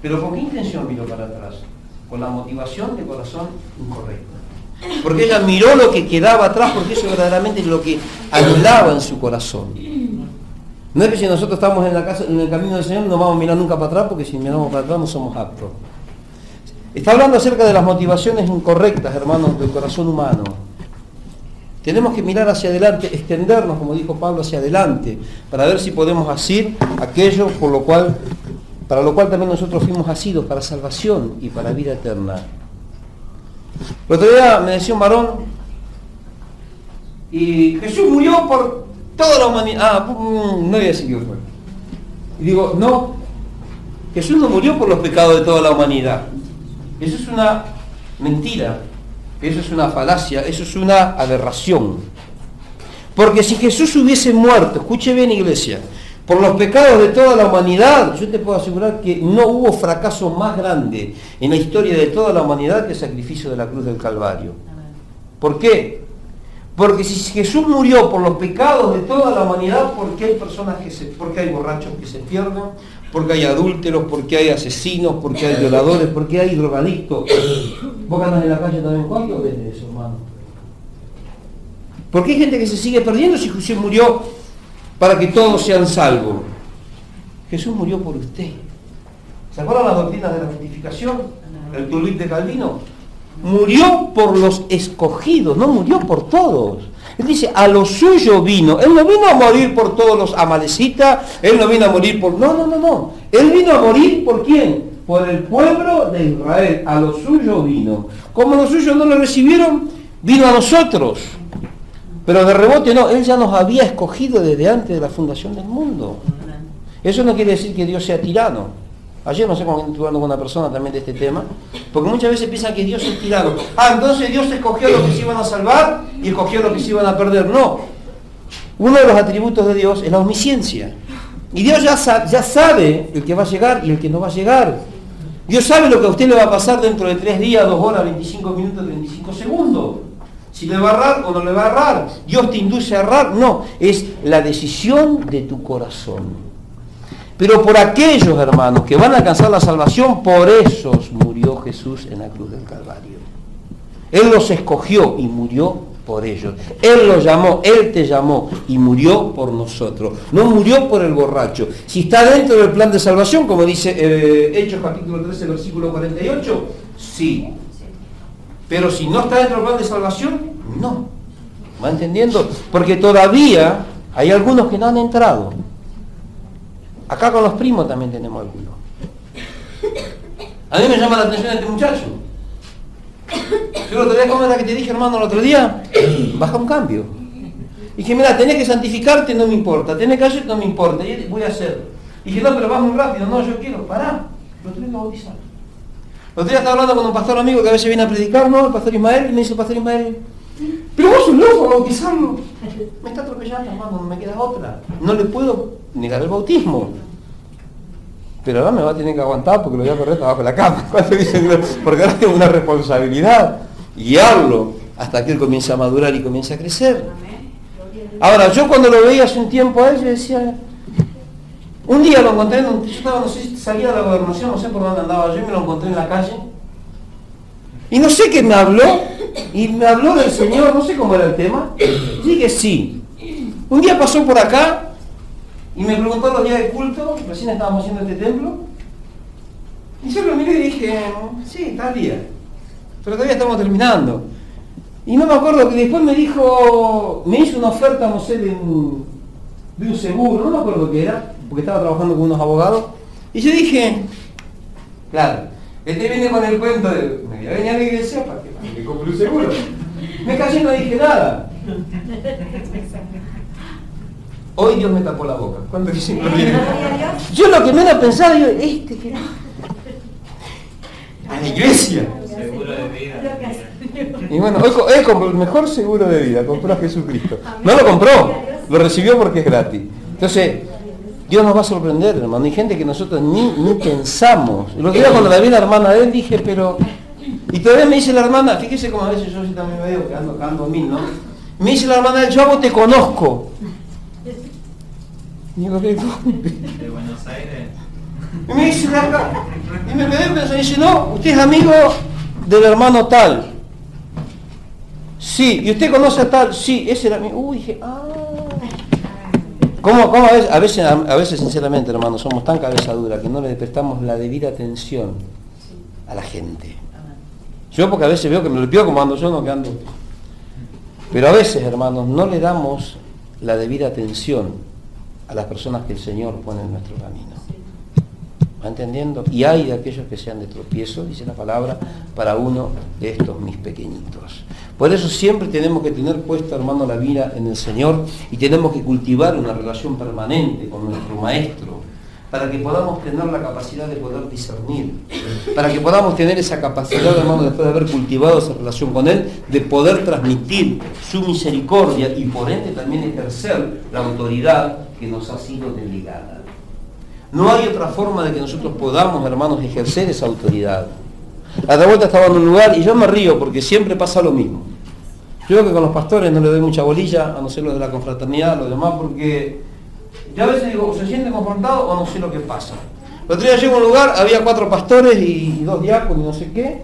¿Pero con qué intención miró para atrás? Con la motivación de corazón incorrecta. Porque ella miró lo que quedaba atrás, porque eso verdaderamente es lo que anhelaba en su corazón. No es que si nosotros estamos en el camino del Señor no vamos a mirar nunca para atrás, porque si miramos para atrás no somos aptos. Está hablando acerca de las motivaciones incorrectas, hermanos, del corazón humano. Tenemos que mirar hacia adelante, extendernos, como dijo Pablo, hacia adelante, para ver si podemos hacer aquello para lo cual también nosotros fuimos asidos, para salvación y para vida eterna. El otro día me decía un varón, y Jesús murió por toda la humanidad. No voy a decir que fue. Y digo, no, Jesús no murió por los pecados de toda la humanidad. Eso es una mentira, eso es una falacia, eso es una aberración. Porque si Jesús hubiese muerto, escuche bien, iglesia, por los pecados de toda la humanidad, yo te puedo asegurar que no hubo fracaso más grande en la historia de toda la humanidad que el sacrificio de la cruz del Calvario. ¿Por qué? Porque si Jesús murió por los pecados de toda la humanidad, porque hay personas porque hay borrachos que se pierden, porque hay adúlteros, porque hay asesinos, porque hay violadores, porque hay drogadictos. ¿Vos andas en la calle también? ¿Cuántos ves de eso, hermano? Porque hay gente que se sigue perdiendo si Jesús murió para que todos sean salvos. Jesús murió por usted. ¿Se acuerdan las doctrinas de la justificación? El Tulit de Calvino. Murió por los escogidos, no murió por todos. Él dice, a lo suyo vino. Él no vino a morir por todos los amalecitas, él no vino a morir por... No. Él vino a morir ¿por quién? Por el pueblo de Israel. A lo suyo vino. Como los suyos no lo recibieron, vino a nosotros. Pero de rebote no, Él ya nos había escogido desde antes de la fundación del mundo. Eso no quiere decir que Dios sea tirano. Ayer no sé cómo estuve hablando con una persona también de este tema, porque muchas veces piensan que Dios es tirano. Entonces Dios escogió a los que se iban a salvar y escogió a los que se iban a perder. No. Uno de los atributos de Dios es la omnisciencia. Y Dios ya sabe el que va a llegar y el que no va a llegar. Dios sabe lo que a usted le va a pasar dentro de 3 días, 2 horas, 25 minutos, 35 segundos. Si le va a errar o no le va a errar. Dios te induce a errar. No, es la decisión de tu corazón. Pero por aquellos, hermanos, que van a alcanzar la salvación, por esos murió Jesús en la cruz del Calvario. Él los escogió y murió por ellos. Él los llamó, Él te llamó y murió por nosotros. No murió por el borracho. Si está dentro del plan de salvación, como dice Hechos capítulo 13, versículo 48, sí. Pero si no está dentro del plan de salvación, no. ¿Va entendiendo? Porque todavía hay algunos que no han entrado. Acá con los primos también tenemos algunos. A mí me llama la atención este muchacho. Yo el otro día, ¿cómo era que te dije, hermano, el otro día? Baja un cambio. Y dije, mira, tenés que santificarte, no me importa. Tenés que hacer, no me importa. Y voy a hacerlo. Y dije, no, pero vas muy rápido. No, yo quiero, pará. Lo tenés que bautizar. El otro día estaba hablando con un pastor amigo que a veces viene a predicar, ¿no? El pastor Ismael, y me dice el pastor Ismael, pero vos sos loco a bautizarlo. Me está atropellando, hermano, no me queda otra. No le puedo negar el bautismo. Pero ahora me va a tener que aguantar porque lo voy a correr abajo de la cama. ¿Cuánto dicen? Porque ahora tengo una responsabilidad. Guiarlo hasta que él comience a madurar y comience a crecer. Ahora, yo cuando lo veía hace un tiempo a él, yo decía... Un día lo encontré, yo estaba, no sé si salía de la gobernación, no sé por dónde andaba yo, y me lo encontré en la calle. Y no sé qué me habló, y me habló del Señor, no sé cómo era el tema. Y dije, sí. Un día pasó por acá, y me preguntó los días de culto, recién estábamos haciendo este templo. Y yo lo miré y dije, sí, tal día. Pero todavía estamos terminando. Y no me acuerdo que después me dijo, me hizo una oferta, no sé, de un seguro, no me acuerdo qué era, porque estaba trabajando con unos abogados. Y yo dije, claro, este viene con el cuento de, me voy a venir a la iglesia para que compre un seguro. Me callé y no dije nada. Hoy Dios me tapó la boca. ¿Cuánto dicen? Yo lo que menos pensaba, yo, que a la iglesia. Seguro de vida. Y bueno, hoy compró el mejor seguro de vida, compró a Jesucristo. No lo compró, lo recibió porque es gratis. Entonces, Dios nos va a sorprender, hermano. Hay gente que nosotros ni pensamos. El otro día cuando la vi la hermana de él dije, pero... Y todavía me dice la hermana, fíjese como a veces yo sí también me veo que ando a mil, ¿no? Me dice la hermana de él, yo a vos te conozco. Y digo, ¿qué? De Buenos Aires. Y me dice acá, y me quedé pensando, y dice, no, usted es amigo del hermano tal. Sí, ¿y usted conoce a tal? Sí, ese era mi... Uy, dije, ¿Cómo a veces, sinceramente, hermano, somos tan cabeza dura que no le prestamos la debida atención a la gente? Yo porque a veces veo que me lo pido como ando yo, no que ando. Pero a veces, hermanos, no le damos la debida atención a las personas que el Señor pone en nuestro camino. ¿Va entendiendo? Y hay de aquellos que sean de tropiezo, dice la palabra, para uno de estos mis pequeñitos. Por eso siempre tenemos que tener puesta, hermano, la vida en el Señor y tenemos que cultivar una relación permanente con nuestro Maestro para que podamos tener la capacidad de poder discernir, para que podamos tener esa capacidad, hermano, después de haber cultivado esa relación con Él, de poder transmitir su misericordia y por ende también ejercer la autoridad que nos ha sido delegada. No hay otra forma de que nosotros podamos, hermanos, ejercer esa autoridad. A la vuelta estaba en un lugar y yo me río porque siempre pasa lo mismo. Yo creo que con los pastores no le doy mucha bolilla, a no ser los de la confraternidad, los demás, porque yo a veces digo, ¿se siente confrontado o no sé lo que pasa? El otro día llego a un lugar, había 4 pastores y 2 diáconos y no sé qué,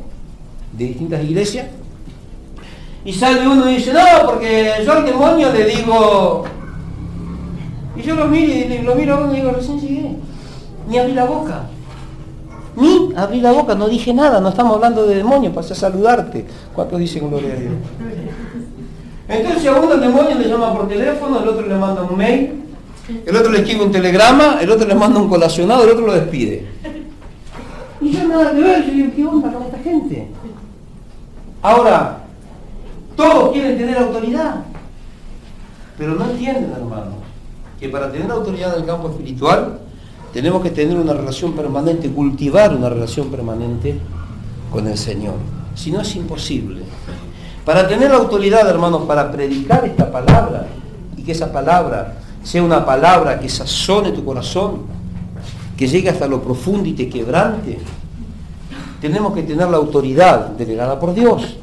de distintas iglesias, y sale uno y dice, no, porque yo al demonio le digo... Y yo lo miro a uno y digo, recién llegué. Ni abrí la boca. Ni abrí la boca, no dije nada, no estamos hablando de demonios, pasé a saludarte. ¿Cuántos dicen gloria a Dios? Entonces a uno el demonio le llama por teléfono, el otro le manda un mail, el otro le escribe un telegrama, el otro le manda un colacionado, el otro lo despide. Y yo nada que ver, yo digo, ¿qué onda con esta gente? Ahora, todos quieren tener autoridad, pero no entienden, hermanos, que para tener autoridad en el campo espiritual tenemos que tener una relación permanente, cultivar una relación permanente con el Señor. Si no, es imposible. Para tener la autoridad, hermanos, para predicar esta palabra y que esa palabra sea una palabra que sazone tu corazón, que llegue hasta lo profundo y te quebrante, tenemos que tener la autoridad delegada por Dios.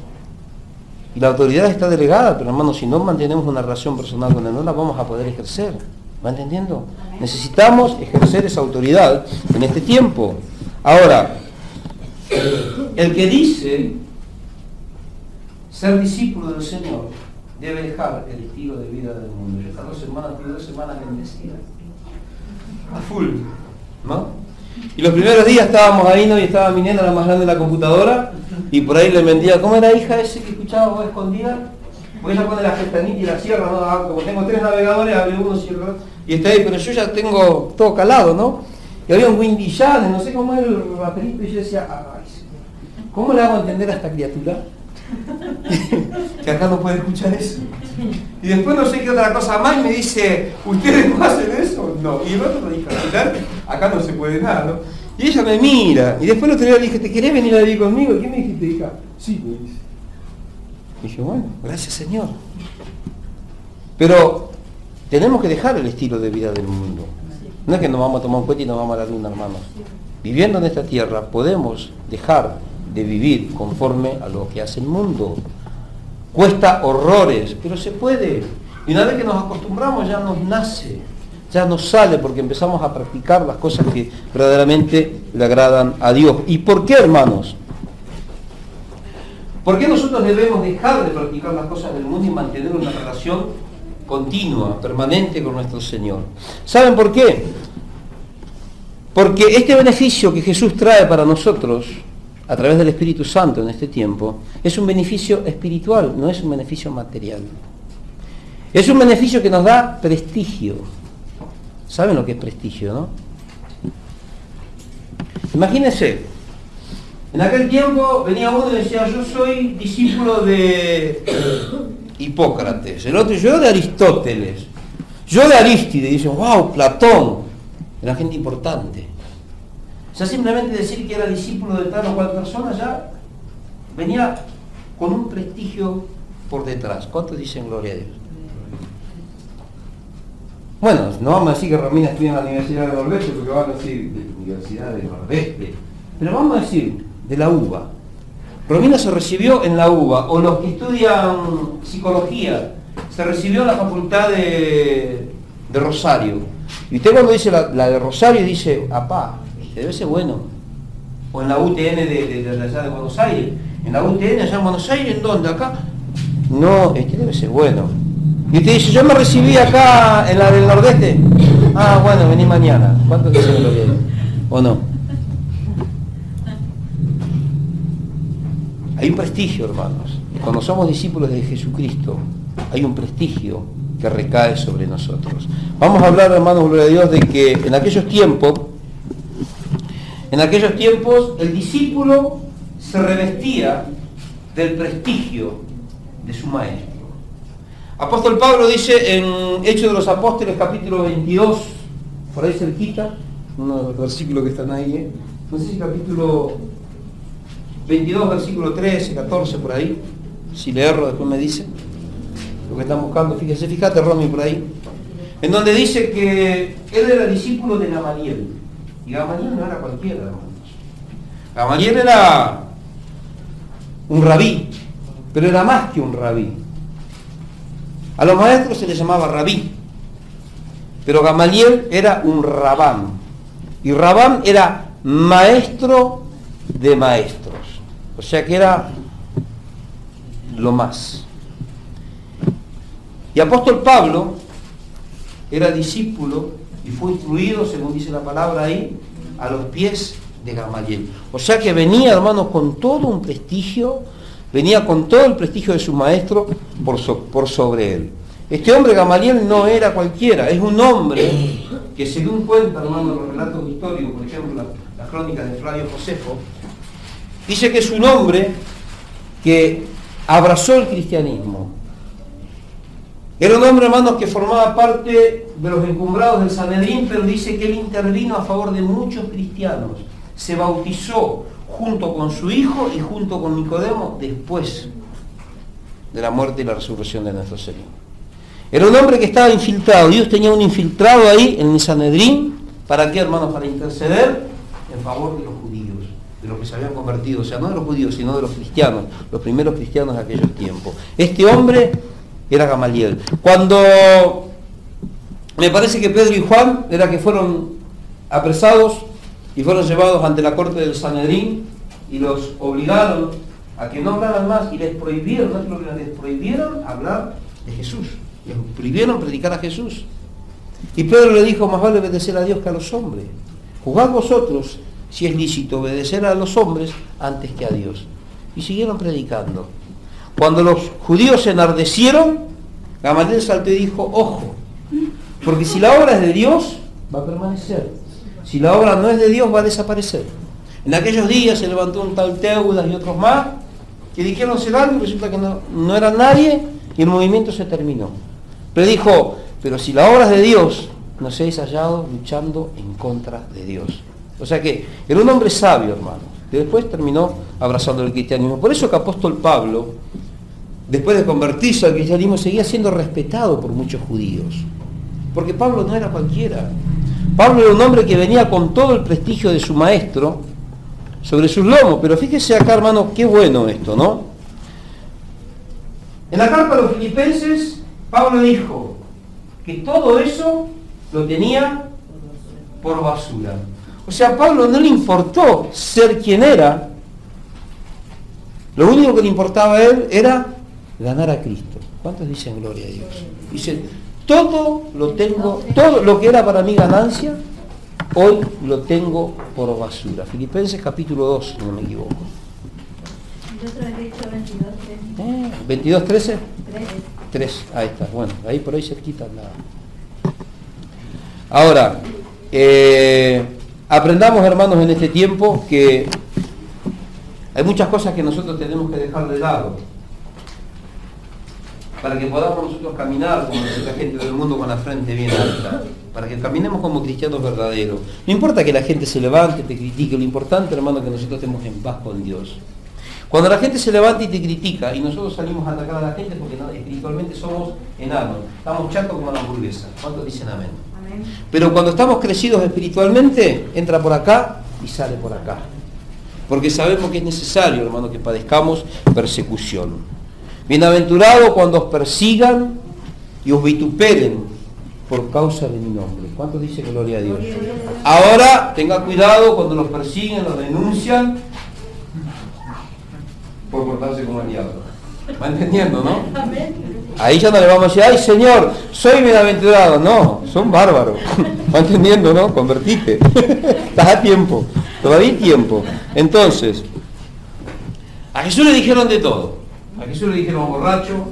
Y la autoridad está delegada, pero hermanos, si no mantenemos una relación personal con Él, no la vamos a poder ejercer. ¿Va entendiendo? Necesitamos ejercer esa autoridad en este tiempo. Ahora, el que dice ser discípulo del Señor debe dejar el estilo de vida del mundo. Yo estas 2 semanas bendecidas, a full, ¿no? Y los primeros días estábamos ahí, ¿no? Y estaba mi nena, la más grande, de la computadora, y por ahí le mentía, ¿cómo era, hija, ese que escuchaba vos escondida? Pues ella pone la pestañita y la cierra, ¿no? Como tengo 3 navegadores, abre uno, cierra otro, y está ahí, pero yo ya tengo todo calado, ¿no? Y había un Windy Channel, no sé cómo era el papelito, y yo decía, ay, ¿Cómo le hago entender a esta criatura? Que acá no puede escuchar eso. Y después no sé qué otra cosa más me dice, ¿ustedes no hacen eso? No. Y el otro me dijo, al final, acá no se puede nada, ¿no? Y ella me mira. Y después el otro día le dije, ¿te querés venir a vivir conmigo? ¿Qué me dijiste, hija? Sí, me dice. Y dije, bueno, gracias Señor. Pero tenemos que dejar el estilo de vida del mundo. No es que nos vamos a tomar un cohete y nos vamos a la luna, hermanos. Viviendo en esta tierra podemos dejar de vivir conforme a lo que hace el mundo. Cuesta horrores, pero se puede. Y una vez que nos acostumbramos ya nos nace, ya nos sale, porque empezamos a practicar las cosas que verdaderamente le agradan a Dios. ¿Y por qué, hermanos? ¿Por qué nosotros debemos dejar de practicar las cosas del mundo y mantener una relación continua, permanente con nuestro Señor? ¿Saben por qué? Porque este beneficio que Jesús trae para nosotros a través del Espíritu Santo en este tiempo es un beneficio espiritual, no es un beneficio material. Es un beneficio que nos da prestigio. ¿Saben lo que es prestigio, no? Imagínense, en aquel tiempo venía uno y decía, yo soy discípulo de Hipócrates, el otro, yo de Aristóteles, yo de Arístide, y dicen, wow, Platón, era gente importante. O sea, simplemente decir que era discípulo de tal o cual persona ya venía con un prestigio por detrás. ¿Cuántos dicen gloria a Dios? Bueno, no vamos a decir que Romina estudia en la Universidad de Nordeste, porque van a decir de la Universidad de Nordeste, pero vamos a decir de la UBA. Romina se recibió en la UBA, o los que estudian psicología, se recibió en la facultad de Rosario. Y usted cuando dice la de Rosario dice, apá, debe ser bueno. O en la UTN de allá de Buenos Aires. En la UTN allá en Buenos Aires, ¿en dónde? Acá. No, este debe ser bueno. Y usted dice, yo me recibí acá en la del Nordeste. Ah, bueno, vení mañana. ¿Cuántos dicen lo que hay? ¿O no? Hay un prestigio, hermanos. Cuando somos discípulos de Jesucristo, hay un prestigio que recae sobre nosotros. Vamos a hablar, hermanos, gloria a Dios, de que en aquellos tiempos el discípulo se revestía del prestigio de su maestro. Apóstol Pablo dice en Hechos de los Apóstoles, capítulo 22, por ahí cerquita, uno de los versículos que están ahí, no sé si capítulo 22, versículo 13, 14, por ahí, si le erro después me dice lo que están buscando. Fíjate Romy por ahí, en donde dice que él era discípulo de Gamaliel. Y Gamaliel no era cualquiera, hermanos. Gamaliel era un rabí, pero era más que un rabí. A los maestros se les llamaba rabí, pero Gamaliel era un rabán. Y rabán era maestro de maestros. O sea que era lo más. Y apóstol Pablo era discípulo y fue instruido, según dice la palabra ahí, a los pies de Gamaliel. O sea que venía, hermanos, con todo un prestigio, venía con todo el prestigio de su maestro por sobre él. Este hombre Gamaliel no era cualquiera, es un hombre que, según cuenta, hermanos, los relatos históricos, por ejemplo, las crónicas de Flavio Josefo, dice que es un hombre que abrazó el cristianismo. Era un hombre, hermanos, que formaba parte de los encumbrados del Sanedrín, pero dice que él intervino a favor de muchos cristianos. Se bautizó junto con su hijo y junto con Nicodemo después de la muerte y la resurrección de nuestro Señor. Era un hombre que estaba infiltrado. Dios tenía un infiltrado ahí en el Sanedrín. ¿Para qué, hermanos? Para interceder en favor de los judíos, de los que se habían convertido. O sea, no de los judíos, sino de los cristianos, los primeros cristianos de aquellos tiempos. Este hombre era Gamaliel. Cuando me parece que Pedro y Juan era que fueron apresados y fueron llevados ante la corte del Sanedrín y los obligaron a que no hablaran más y les prohibieron, les prohibieron hablar de Jesús, les prohibieron predicar a Jesús. Y Pedro le dijo, más vale obedecer a Dios que a los hombres. Juzgad vosotros si es lícito obedecer a los hombres antes que a Dios. Y siguieron predicando. Cuando los judíos se enardecieron, Gamaliel saltó y dijo, ojo, porque si la obra es de Dios, va a permanecer. Si la obra no es de Dios, va a desaparecer. En aquellos días se levantó un tal Teudas y otros más que dijeron ser algo y resulta que no era nadie y el movimiento se terminó. Pero dijo, pero si la obra es de Dios, no seáis hallados luchando en contra de Dios. O sea que era un hombre sabio, hermano, que después terminó abrazando el cristianismo. Por eso que apóstol Pablo, después de convertirse al cristianismo, seguía siendo respetado por muchos judíos. Porque Pablo no era cualquiera. Pablo era un hombre que venía con todo el prestigio de su maestro sobre sus lomos. Pero fíjese acá, hermano, qué bueno esto, ¿no? En la carta a los filipenses, Pablo dijo que todo eso lo tenía por basura. O sea, a Pablo no le importó ser quien era. Lo único que le importaba a él era ganar a Cristo. ¿Cuántos dicen gloria a Dios? Dicen, todo lo tengo, todo lo que era para mí ganancia, hoy lo tengo por basura. Filipenses capítulo 2, si no me equivoco. Yo te había dicho 22, 13. ¿22, 13? 3, ahí está. Bueno, ahí por ahí cerquita la... Ahora, aprendamos, hermanos, en este tiempo que hay muchas cosas que nosotros tenemos que dejar de lado para que podamos nosotros caminar como la gente del mundo con la frente bien alta, para que caminemos como cristianos verdaderos. No importa que la gente se levante, te critique, lo importante, hermano, es que nosotros estemos en paz con Dios. Cuando la gente se levanta y te critica y nosotros salimos a atacar a la gente porque espiritualmente somos enanos, estamos chatos como la hamburguesa. ¿Cuántos dicen amén? Amén? Pero cuando estamos crecidos espiritualmente, entra por acá y sale por acá. Porque sabemos que es necesario, hermano, que padezcamos persecución. Bienaventurado cuando os persigan y os vituperen por causa de mi nombre. ¿Cuántos dicen gloria a Dios? Ahora, tenga cuidado cuando los persiguen, los denuncian por portarse como el diablo. ¿Va entendiendo, no? Ahí ya no le vamos a decir, ay Señor, soy bienaventurado. No, son bárbaros. ¿Va entendiendo, no? Convertite. Estás a tiempo. Todavía hay tiempo. Entonces, a Jesús le dijeron de todo. A Jesús le dijeron borracho,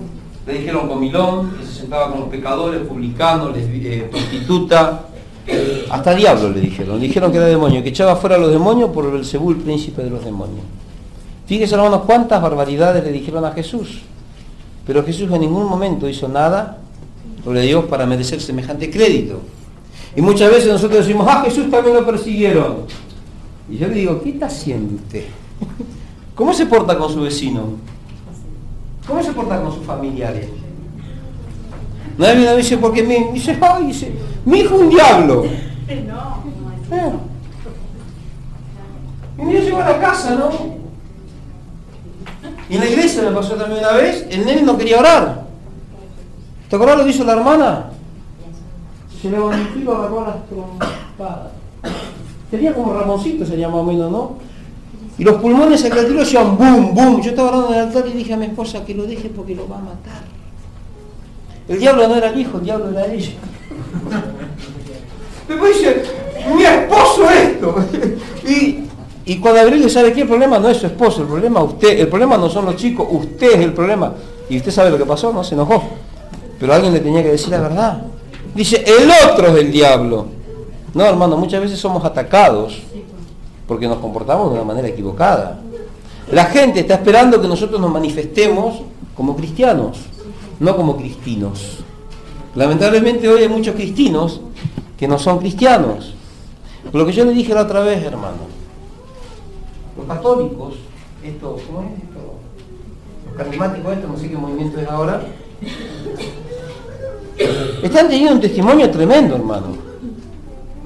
le dijeron comilón, que se sentaba con los pecadores, publicanos, prostituta, hasta diablo le dijeron. Le dijeron que era demonio, que echaba fuera a los demonios por Belzebú, el príncipe de los demonios. Fíjense, hermanos, cuántas barbaridades le dijeron a Jesús. Pero Jesús en ningún momento hizo nada, gloria a Dios, para merecer semejante crédito. Y muchas veces nosotros decimos, Jesús también lo persiguieron. Y yo le digo, ¿qué está haciendo usted? ¿Cómo se porta con su vecino? ¿Cómo se porta con sus familiares? Nadie me dice, porque me dice, mi hijo es un diablo. Y me llegó a la casa, ¿no? Y en la iglesia me pasó también una vez, el nene no quería orar. ¿Te acordás lo que hizo la hermana? Se levantó y lo agarró a las trompadas. Tenía como Ramoncito, se llama más o menos, ¿no? Y los pulmones al tiro hacían boom, boom. Yo estaba hablando del altar y dije a mi esposa que lo deje porque lo va a matar. El diablo no era el hijo, el diablo era ella. Después dice, mi esposo esto. Y cuando Gabriel sabe que el problema no es su esposo, el problema es usted, el problema no son los chicos, usted es el problema. Y usted sabe lo que pasó, ¿no? Se enojó. Pero alguien le tenía que decir la verdad. Dice, el otro es del diablo. No, hermano, muchas veces somos atacados porque nos comportamos de una manera equivocada. La gente está esperando que nosotros nos manifestemos como cristianos, no como cristinos. Lamentablemente hoy hay muchos cristinos que no son cristianos. Por lo que yo le dije la otra vez, hermano, los católicos, ¿cómo es esto? Los carismáticos, no sé qué movimiento es ahora, están teniendo un testimonio tremendo, hermano.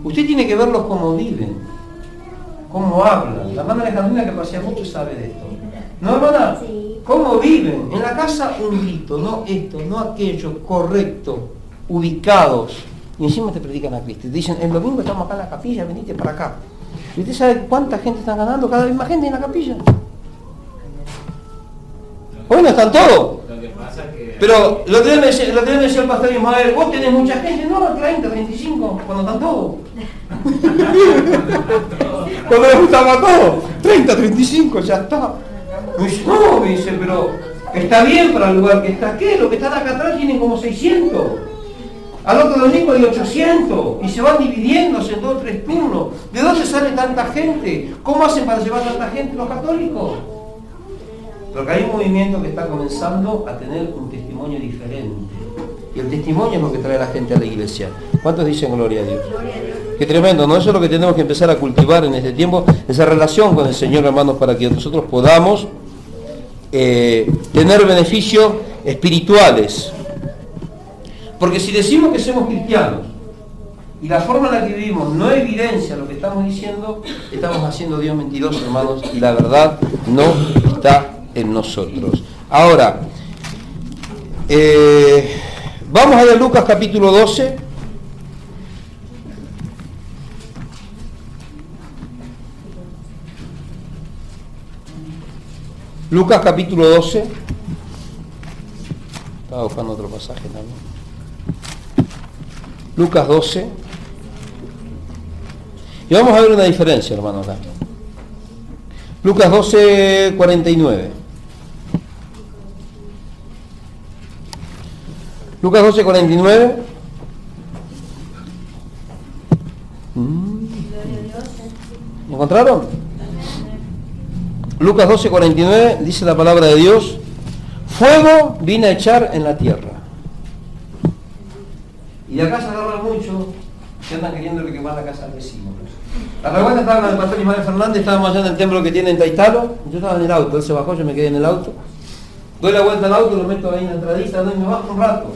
Usted tiene que verlos cómo viven, cómo hablan. La hermana Alejandrina, que pasea mucho, sabe de esto. ¿No, hermana? Sí. ¿Cómo viven? En la casa un grito, no esto, no aquello, correcto, ubicados. Y encima te predican a Cristo. Te dicen, el domingo estamos acá en la capilla, venite para acá. ¿Y usted sabe cuánta gente están ganando? Cada vez más gente en la capilla. Hoy no están todos. Pero lo que me decía el pastor Ismael, vos tenés mucha gente, no, 30, 35, cuando están todos. Cuando les gustaba todo, 30, 35, ya está. Me dice, no, me dice, pero está bien para el lugar que está. ¿Qué? Los que están acá atrás tienen como 600. Al otro domingo hay 800 y se van dividiéndose en 2 o 3 turnos. ¿De dónde sale tanta gente? ¿Cómo hacen para llevar tanta gente los católicos? Porque hay un movimiento que está comenzando a tener un testimonio diferente. Y el testimonio es lo que trae a la gente a la iglesia. ¿Cuántos dicen gloria a Dios? Qué tremendo, ¿no? Eso es lo que tenemos que empezar a cultivar en este tiempo, esa relación con el Señor, hermanos, para que nosotros podamos tener beneficios espirituales. Porque si decimos que somos cristianos y la forma en la que vivimos no evidencia lo que estamos diciendo, estamos haciendo Dios mentiroso, hermanos, y la verdad no está en nosotros. Ahora, vamos a ver Lucas capítulo 12. Lucas capítulo 12. Estaba buscando otro pasaje también. Lucas 12. Y vamos a ver una diferencia, hermanos, acá. Lucas 12, 49. Lucas 12, 49. ¿Encontraron? Lucas 12, 49 dice la palabra de Dios: fuego vine a echar en la tierra. Y de acá se agarran mucho que andan queriendo quemar la casa al vecino. La revuelta estaba con el pastor Ismael Fernández, estábamos allá en el templo que tiene en Taitalo. Yo estaba en el auto, él se bajó, yo me quedé en el auto. Doy la vuelta al auto, lo meto ahí en la entradita, y me bajo un rato.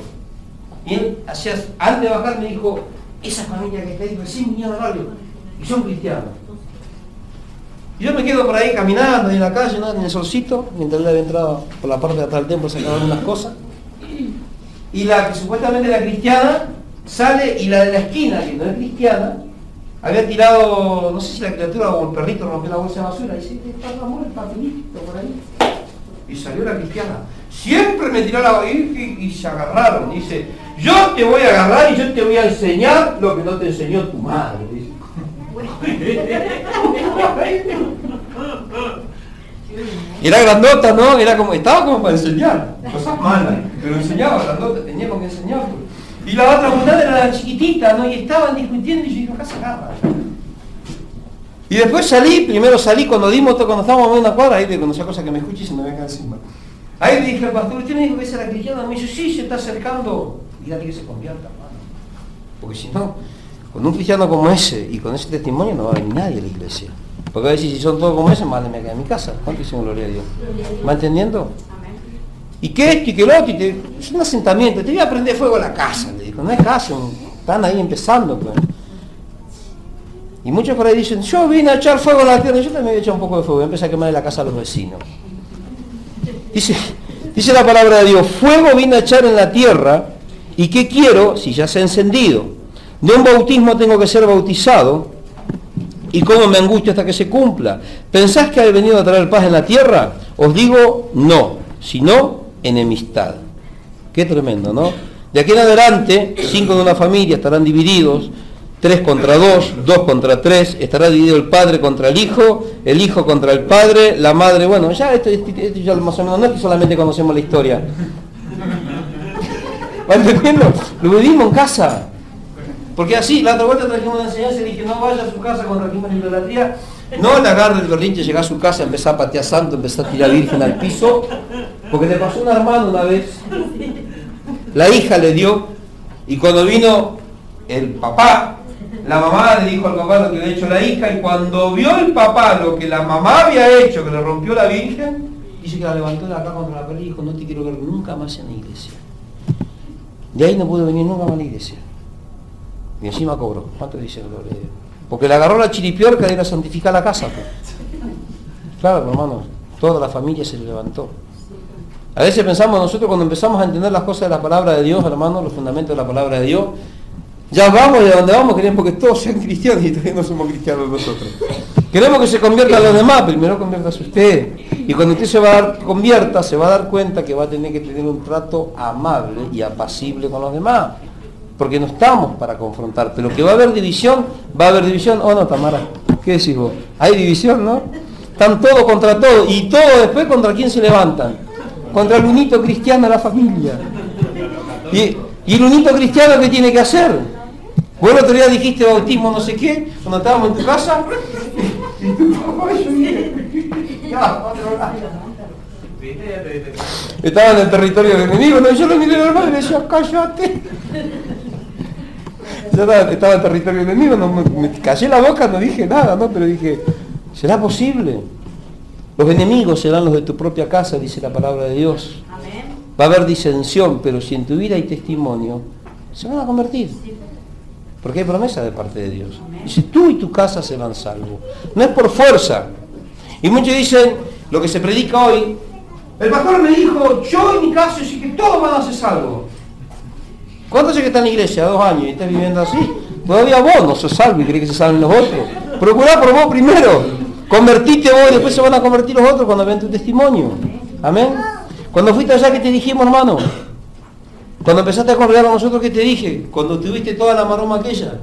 Y él, antes de bajar, me dijo: esa familia que está ahí recién vinieron a radio y son cristianos. Y yo me quedo por ahí caminando en la calle, ¿no?, en el solcito, mientras él había entrado por la parte de atrás del templo, sacaba algunas cosas. Y la que supuestamente era cristiana sale, y la de la esquina, que no es cristiana, había tirado, no sé si la criatura o el perrito rompió la bolsa de basura, y dice: está el amor, el papelito por ahí. Y salió la cristiana. Siempre me tiró la y se agarraron. Dice: yo te voy a agarrar y yo te voy a enseñar lo que no te enseñó tu madre. Dice. Era grandota, ¿no? Estaba como para enseñar cosas malas, pero enseñaba grandota, tenía con qué enseñar. Y la otra bondad era la chiquitita, ¿no? Y estaban discutiendo y yo dije: acá se agarra. Y después primero salí cuando estábamos en una cuadra, ahí de conocer cosas que me escuché y se me venga encima. Ahí le dije al pastor: ¿usted me dijo que esa era cristiana? Me dice: sí, se está acercando. Dígale que se convierta, hermano. Porque si no, con un cristiano como ese y con ese testimonio no va a venir nadie a la iglesia. Porque va a decir: si son todos como ese, más me queda en mi casa. ¿Cuánto hicimos gloria a Dios? ¿Va entendiendo? Y que esto y que lo otro, es un asentamiento, te voy a prender fuego a la casa, le dijo. No es casa, están ahí empezando, pues. Y muchos por ahí dicen: yo vine a echar fuego a la tierra. Yo también voy a echar un poco de fuego, voy a empezar a quemar la casa a los vecinos. Dice la palabra de Dios: fuego vine a echar en la tierra, y ¿qué quiero si ya se ha encendido? De un bautismo tengo que ser bautizado, y cómo me angustio hasta que se cumpla. ¿Pensás que ha venido a traer paz en la tierra? Os digo, no, sino enemistad. Qué tremendo, ¿no? De aquí en adelante, 5 de una familia estarán divididos, 3 contra 2, 2 contra 3, estará dividido el padre contra el hijo contra el padre, la madre. Bueno, ya esto ya más o menos, no es que solamente conocemos la historia. ¿Va entendiendo? Lo vivimos en casa. Porque así, la otra vuelta trajimos una enseñanza y dije: no vaya a su casa con régimen de idolatría, no le agarre el berrinche, llega a su casa, empezar a patear santo, empezar a tirar virgen al piso, porque le pasó a un hermano una vez, la hija le dio, y cuando vino el papá, la mamá le dijo al papá lo que le había hecho la hija, y cuando vio el papá lo que la mamá había hecho, que le rompió la virgen, dice que la levantó de acá contra la pared y dijo: no te quiero ver nunca más en la iglesia. De ahí no pudo venir nunca más a la iglesia. Y encima cobró. ¿Cuánto dice gloria a Dios? Porque le agarró la chiripiorca de ir a santificar la casa. Pues. Claro, hermanos, toda la familia se levantó. A veces pensamos nosotros, cuando empezamos a entender las cosas de la palabra de Dios, hermanos, los fundamentos de la palabra de Dios, ya vamos de donde vamos, queremos que todos sean cristianos y todavía no somos cristianos nosotros. Queremos que se conviertan los demás, primero conviértase usted. Y cuando usted se va a dar cuenta que va a tener que tener un trato amable y apacible con los demás. Porque no estamos para confrontar, pero que va a haber división, ¿o no, Tamara? ¿Qué decís vos? Hay división, ¿no? Están todos contra todos, y todos después contra quién se levantan. Contra el unito cristiano de la familia. ¿Y el unito cristiano qué tiene que hacer? Vos el otro día dijiste bautismo no sé qué, cuando estábamos en tu casa. Y tú, yo dije, ya, estaba en el territorio del enemigo, no, yo lo miré al hermano y le decía, cállate. Yo estaba en el territorio del enemigo, no, me callé la boca, no dije nada, ¿no? Pero dije, ¿será posible? Los enemigos serán los de tu propia casa, dice la palabra de Dios. Va a haber disensión, pero si en tu vida hay testimonio, se van a convertir. Porque hay promesa de parte de Dios. Dice, tú y tu casa se van salvos. No es por fuerza. Y muchos dicen, lo que se predica hoy, el pastor me dijo, yo en mi casa, y que todos van a ser salvos. ¿Cuántos hace que está en la iglesia? 2 años y estás viviendo así. Todavía vos no sos salvo y crees que se salven los otros. Procurá por vos primero. Convertite vos y después se van a convertir los otros cuando vean tu testimonio. Amén. Cuando fuiste allá, ¿qué te dijimos, hermano? Cuando empezaste a congregar a nosotros, ¿qué te dije? Cuando tuviste toda la maroma aquella.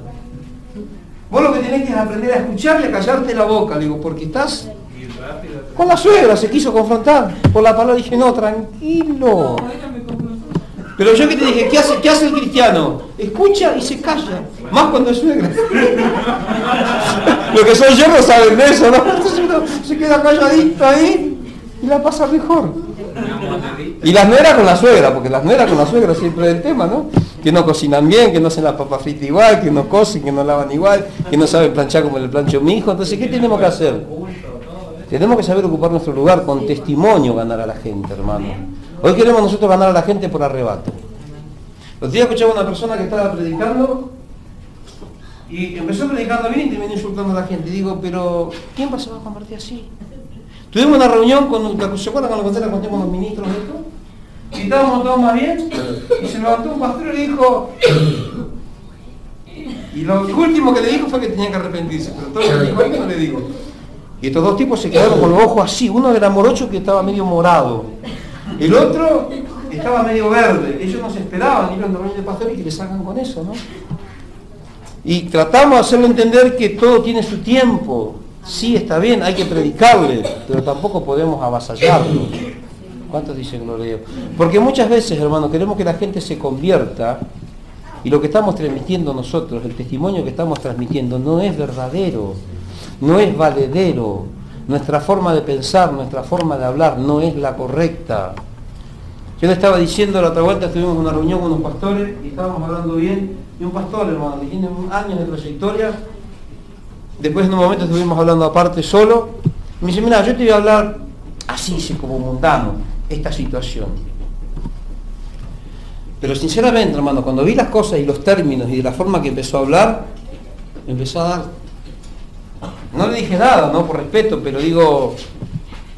Vos lo que tenés que es aprender a escuchar y a callarte la boca, digo, porque estás con la suegra, se quiso confrontar. Por la palabra dije, no, tranquilo. Pero yo que te dije, ¿qué hace el cristiano? Escucha y se calla. Más cuando es suegra. Lo que soy yo no saben de eso, ¿no? Entonces uno se queda calladito ahí y la pasa mejor. Y las nueras con la suegra, porque las nueras con la suegra siempre es el tema, ¿no? Que no cocinan bien, que no hacen la papa frita igual, que no cocen, que no lavan igual, que no saben planchar como le plancho mi hijo. Entonces, ¿qué tenemos que hacer? Tenemos que saber ocupar nuestro lugar, con testimonio ganar a la gente, hermano. Hoy queremos nosotros ganar a la gente por arrebato. Los días escuchaba a una persona que estaba predicando y empezó predicando bien y terminó insultando a la gente. Y digo, pero ¿quién se va a convertir así? Tuvimos una reunión con, ¿se acuerdan cuando la conté con los ministros de esto? Y estábamos todos más bien, y se levantó un pastor y le dijo, y lo último que le dijo fue que tenía que arrepentirse, pero todo lo que dijo ahí no le digo. Y estos dos tipos se quedaron con los ojos así, uno era morocho que estaba medio morado, el otro estaba medio verde, ellos no se esperaban ir a la reunión del pastor y que le salgan con eso, ¿no? Y tratamos de hacerle entender que todo tiene su tiempo. Sí, está bien, hay que predicarle, pero tampoco podemos avasallarlo. ¿Cuántos dicen gloria a Dios? Porque muchas veces, hermanos, queremos que la gente se convierta y lo que estamos transmitiendo nosotros, el testimonio que estamos transmitiendo, no es verdadero, no es valedero. Nuestra forma de pensar, nuestra forma de hablar no es la correcta. Yo le estaba diciendo la otra vuelta, estuvimos en una reunión con unos pastores y estábamos hablando bien de un pastor, hermano, que tiene años de trayectoria. Después en un momento estuvimos hablando aparte solo. Me dice, mira, yo te voy a hablar así, como mundano, esta situación. Pero sinceramente, hermano, cuando vi las cosas y los términos y de la forma que empezó a hablar, me empezó a dar... No le dije nada, ¿no? Por respeto, pero digo,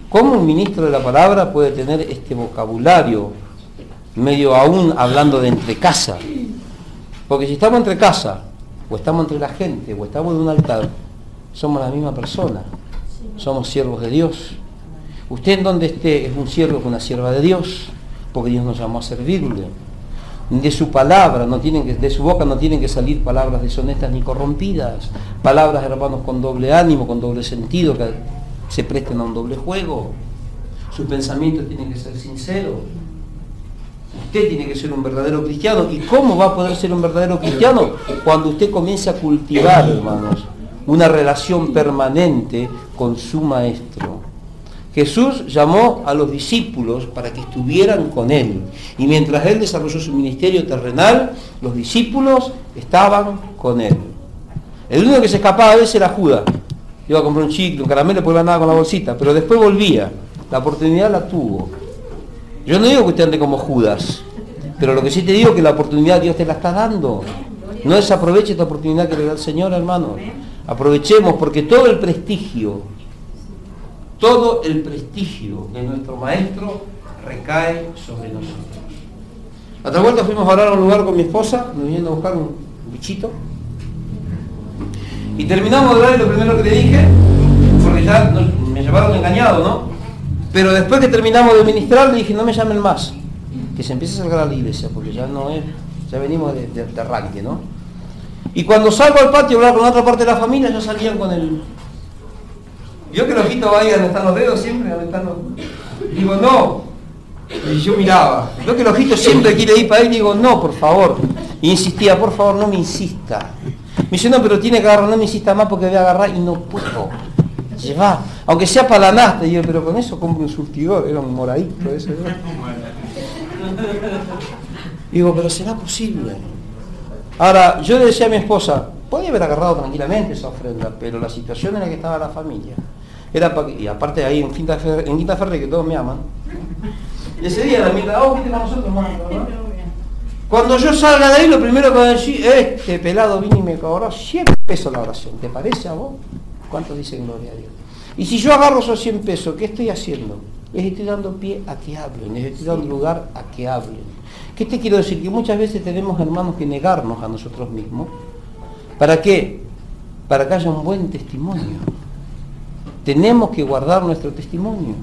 ¿cómo un ministro de la palabra puede tener este vocabulario medio aún hablando de entre casa? Porque si estamos entre casa, o estamos entre la gente, o estamos en un altar, somos la misma persona, somos siervos de Dios. Usted en donde esté es un siervo, es una sierva de Dios, porque Dios nos llamó a servirle. De su palabra, de su boca no tienen que salir palabras deshonestas ni corrompidas, palabras, hermanos, con doble ánimo, con doble sentido, que se presten a un doble juego. Sus pensamientos tienen que ser sinceros. Usted tiene que ser un verdadero cristiano. ¿Y cómo va a poder ser un verdadero cristiano? Cuando usted comience a cultivar, hermanos, una relación permanente con su maestro. Jesús llamó a los discípulos para que estuvieran con él. Y mientras él desarrolló su ministerio terrenal, los discípulos estaban con él. El único que se escapaba a veces era Judas. Iba a comprar un chicle, un caramelo, porque andaba con la bolsita, pero después volvía. La oportunidad la tuvo. Yo no digo que usted ande como Judas, pero lo que sí te digo es que la oportunidad Dios te la está dando. No desaproveche esta oportunidad que le da el Señor, hermano. Aprovechemos, porque todo el prestigio de nuestro maestro recae sobre nosotros. A otra vuelta fuimos a orar a un lugar con mi esposa, nos vinieron a buscar un bichito. Y terminamos de orar y lo primero que le dije, porque ya me llevaron engañado, ¿no? Pero después que terminamos de ministrar, le dije, no me llamen más, que se empiece a salgar a la iglesia, porque ya no es, ya venimos de arranque, ¿no? Y cuando salgo al patio a hablar con otra parte de la familia, ya salían con el... ¿Vio que el ojito va ahí donde están los dedos siempre? Donde están los... Digo, no, Y yo miraba, veo que el ojito siempre quiere ir para él y digo, no, por favor. Y insistía, por favor, no me insista. Me dice, no, pero tiene que agarrar, no me insista más porque voy a agarrar y no puedo. Lleva, aunque sea para la nasta. Y yo, pero con eso compro un surtidor, era un moradito eso. Digo, pero ¿será posible? Ahora, yo le decía a mi esposa, podía haber agarrado tranquilamente esa ofrenda, pero la situación en la que estaba la familia era para que, y aparte ahí en Quinta Ferre, que todos me aman, y ese día la mitad, viste con nosotros, ¿no? Cuando yo salga de ahí, lo primero que voy a decir, este pelado vino y me cobró 100 pesos la oración. ¿Te parece a vos? ¿Cuántos dicen gloria a Dios? Y si yo agarro esos 100 pesos, ¿qué estoy haciendo? Les estoy dando pie a que hablen, les estoy dando lugar a que hablen. ¿Qué te quiero decir? Que muchas veces tenemos, hermanos, que negarnos a nosotros mismos. ¿Para qué? Para que haya un buen testimonio. Tenemos que guardar nuestro testimonio.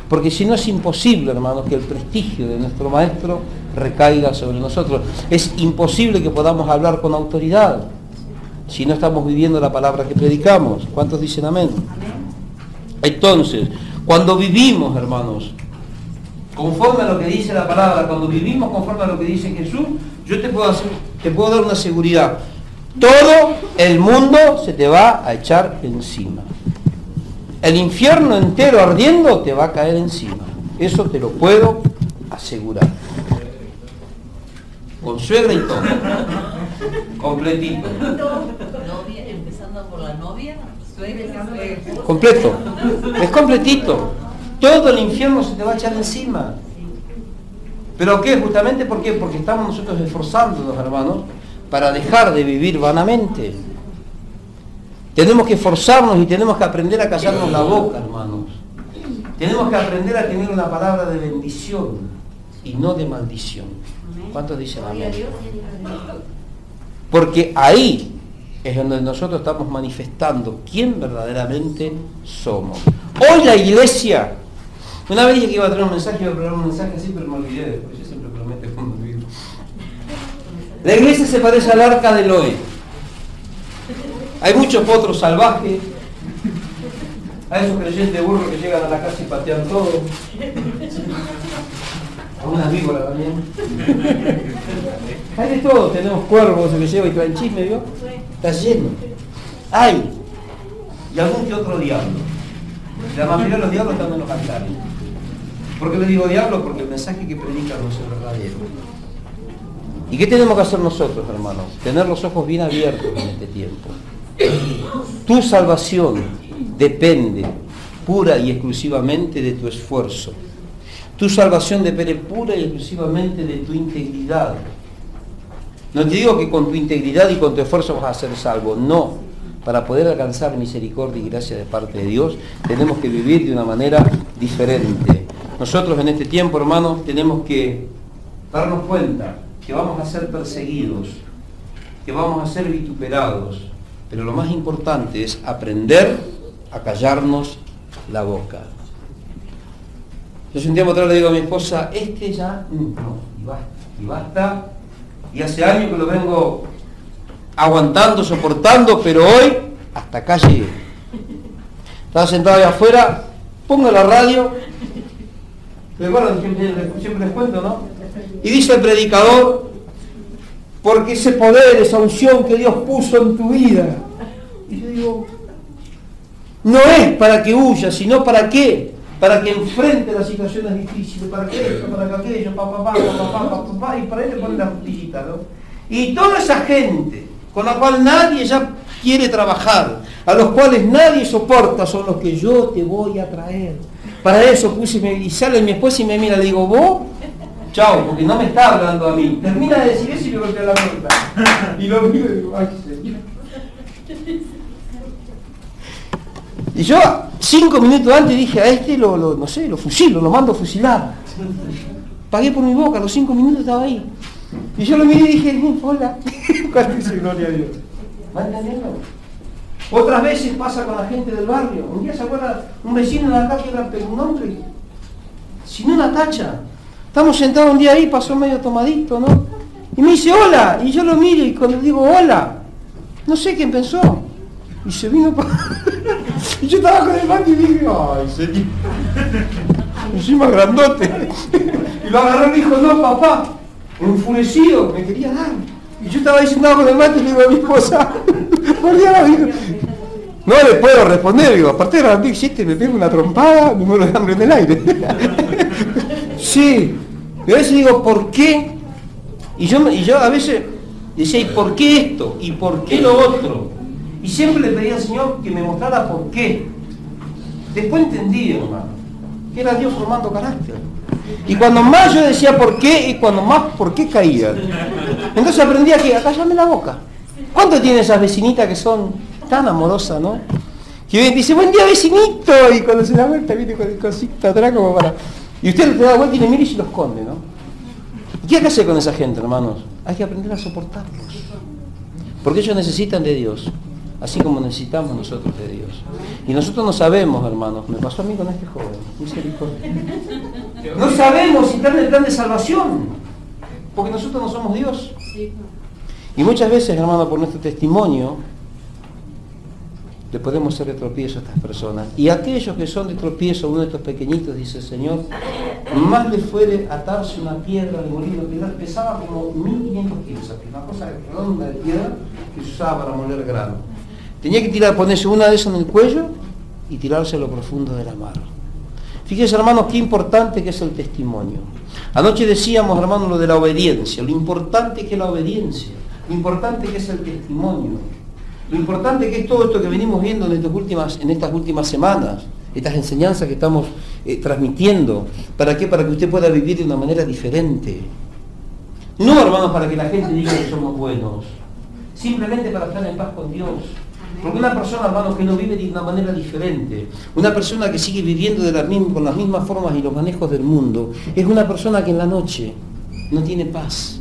Porque si no es imposible, hermanos, que el prestigio de nuestro maestro recaiga sobre nosotros. Es imposible que podamos hablar con autoridad si no estamos viviendo la palabra que predicamos. ¿Cuántos dicen amén? Entonces, cuando vivimos, hermanos, conforme a lo que dice la palabra, cuando vivimos conforme a lo que dice Jesús, yo te puedo dar una seguridad. Todo el mundo se te va a echar encima. El infierno entero ardiendo te va a caer encima. Eso te lo puedo asegurar. Con suegra y todo. Completito. Novia, empezando por la novia, suegra, completo. Es completito. Todo el infierno se te va a echar encima. ¿Pero qué? Justamente ¿por qué? Porque estamos nosotros esforzándonos, hermanos, para dejar de vivir vanamente. Tenemos que esforzarnos y tenemos que aprender a callarnos la boca, hermanos. Tenemos que aprender a tener una palabra de bendición y no de maldición. ¿Cuántos dicen amén? Porque ahí es donde nosotros estamos manifestando quién verdaderamente somos. Hoy la iglesia, una vez dije que iba a traer un mensaje, iba a preparar un mensaje así, pero me olvidé después, yo siempre prometo cuando olvido. La iglesia se parece al arca de Noé. Hay muchos potros salvajes, hay esos creyentes burros que llegan a la casa y patean todo, a unas víboras también. Hay de todo, tenemos cuervos que llevan y traen chisme, ¿vio? Está lleno. Hay, y algún que otro diablo. La mayoría de los diablos están en los altares. ¿Por qué le digo diablo? Porque el mensaje que predican no es el verdadero. ¿Y qué tenemos que hacer nosotros, hermanos? Tener los ojos bien abiertos en este tiempo. Tu salvación depende pura y exclusivamente de tu esfuerzo. Tu salvación depende pura y exclusivamente de tu integridad. No te digo que con tu integridad y con tu esfuerzo vas a ser salvo, no. Para poder alcanzar misericordia y gracia de parte de Dios, tenemos que vivir de una manera diferente. Nosotros en este tiempo, hermanos, tenemos que darnos cuenta que vamos a ser perseguidos, que vamos a ser vituperados, pero lo más importante es aprender a callarnos la boca. Yo hace un tiempo atrás le digo a mi esposa, ya no, y basta, y hace años que lo vengo aguantando, soportando, pero hoy hasta acá llegué. Estaba sentado allá afuera, pongo la radio, recuerdan, siempre les cuento, ¿no? Y dice el predicador, porque ese poder, esa unción que Dios puso en tu vida, y yo digo, no es para que huyas, sino para qué, para que enfrente las situaciones difíciles, para que esto, para que aquello, y para él le pone la justillita, ¿no? Y toda esa gente con la cual nadie ya quiere trabajar, a los cuales nadie soporta, son los que yo te voy a traer. Para eso puse, y sale mi esposa y me mira, le digo, vos, chao, porque no me está hablando a mí. Termina de decir eso y me golpea la puerta. Y lo miro y digo, ay, señor. Y yo 5 minutos antes dije, a este no sé, lo fusilo, lo mando a fusilar. Pagué por mi boca, a los 5 minutos estaba ahí. Y yo lo miré y dije, hola. ¿Cuál dice gloria a Dios? ¿Va entendiendo? Otras veces pasa con la gente del barrio. Un día se acuerda, un vecino de acá que era un hombre sin una tacha. Estamos sentados un día ahí, pasó medio tomadito, ¿no? Y me dice, hola. Y yo lo miro y cuando digo, hola, no sé quién pensó. Y se vino para... Y yo estaba con el banco y dije, ay, señor. encima grandote. Y lo agarró y le dijo, no papá, enfurecido, me quería dar. Y yo estaba ahí sentado con el mate y le digo a mi esposa, por Dios, digo, no le puedo responder, digo, aparte de la que hiciste, me pego una trompada, me muero de hambre en el aire. Sí, y a veces digo, ¿por qué? Y yo a veces decía, ¿y por qué esto? ¿Y por qué lo otro? Y siempre le pedía al Señor que me mostrara por qué. Después entendí, hermano, que era Dios formando carácter. Y cuando más yo decía por qué, y cuando más por qué caía. Entonces aprendí a que, cállame la boca. ¿Cuánto tiene esas vecinitas que son tan amorosas, no? Que dice, buen día vecinito, y cuando se da vuelta viene con el cosito atrás como para... Y usted le da vuelta y le mira y se lo esconde, ¿no? ¿Y qué hay que hacer con esa gente, hermanos? Hay que aprender a soportarlos. Porque ellos necesitan de Dios, así como necesitamos nosotros de Dios. Y nosotros no sabemos, hermanos, me pasó a mí con este joven, misericordia. No sabemos si está en el plan de salvación, porque nosotros no somos Dios. Y muchas veces, hermano, por nuestro testimonio, le podemos ser de tropiezo a estas personas. Y aquellos que son de tropiezo, uno de estos pequeñitos, dice el Señor, más le fuere atarse una piedra de molino, que pesaba como 1500 kilos, una cosa redonda de piedra que se usaba para moler grano. Tenía que ponerse una de esas en el cuello y tirarse a lo profundo de la mar. Fíjense, hermanos, qué importante que es el testimonio. Anoche decíamos, hermanos, lo de la obediencia, lo importante que es la obediencia, lo importante que es el testimonio. Lo importante que es todo esto que venimos viendo en estas últimas semanas, estas enseñanzas que estamos transmitiendo. ¿Para qué? Para que usted pueda vivir de una manera diferente. No, hermanos, para que la gente diga que somos buenos. Simplemente para estar en paz con Dios. Porque una persona, hermanos, que no vive de una manera diferente, una persona que sigue viviendo con las mismas formas y los manejos del mundo, es una persona que en la noche no tiene paz.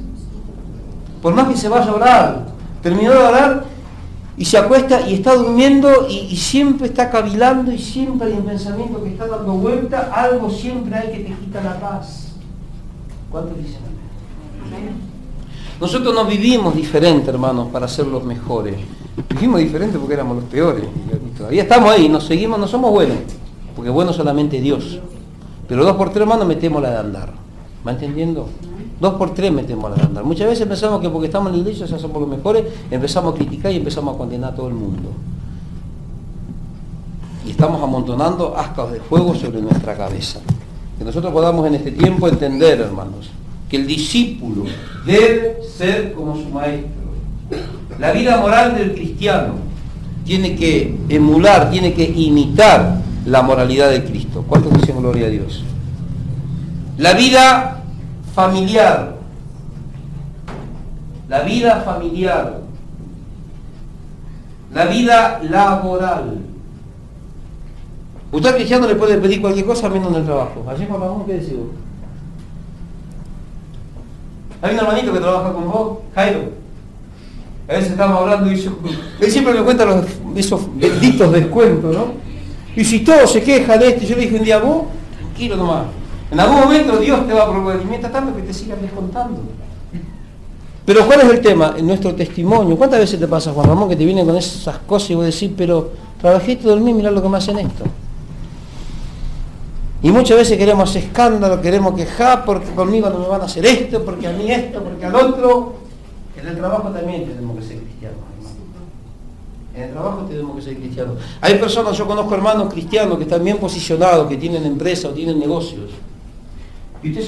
Por más que se vaya a orar, terminó de orar, y se acuesta y está durmiendo y siempre está cavilando y siempre hay un pensamiento que está dando vuelta, algo siempre hay que te quita la paz. ¿Cuántos dicen amén? Nosotros no vivimos diferente, hermanos, para ser los mejores. Vivimos diferente porque éramos los peores. Y todavía estamos ahí, nos seguimos, no somos buenos, porque bueno solamente Dios. Pero 2 por 3, hermanos, metemos la de andar. ¿Va entendiendo? 2 por 3 metemos la de andar. Muchas veces pensamos que porque estamos en la iglesia ya somos los mejores, empezamos a criticar y empezamos a condenar a todo el mundo. Y estamos amontonando ascas de fuego sobre nuestra cabeza. Que nosotros podamos en este tiempo entender, hermanos, que el discípulo debe ser como su maestro. La vida moral del cristiano tiene que emular, tiene que imitar la moralidad de Cristo. ¿Cuántos dicen gloria a Dios? La vida familiar, la vida laboral. Usted al cristiano le puede pedir cualquier cosa menos en el trabajo. Ayer Juan Ramón, ¿qué decís vos? Hay un hermanito que trabaja con vos, Jairo. A veces estamos hablando y él siempre me cuenta esos benditos descuentos, ¿no? Y si todo se queja de esto, yo le dije un día, vos, tranquilo nomás. En algún momento Dios te va a proveer, y mientras tanto que te sigan descontando. Pero ¿cuál es el tema? En nuestro testimonio. ¿Cuántas veces te pasa, Juan Ramón, que te vienen con esas cosas y vos decís, pero trabajé y dormí, mirá lo que me hacen esto? Y muchas veces queremos hacer escándalo, queremos quejar, porque conmigo no me van a hacer esto, porque a mí esto, porque al otro. En el trabajo también tenemos que ser cristianos, hermano. En el trabajo tenemos que ser cristianos. Hay personas, yo conozco hermanos cristianos que están bien posicionados, que tienen empresas o tienen negocios. Y usted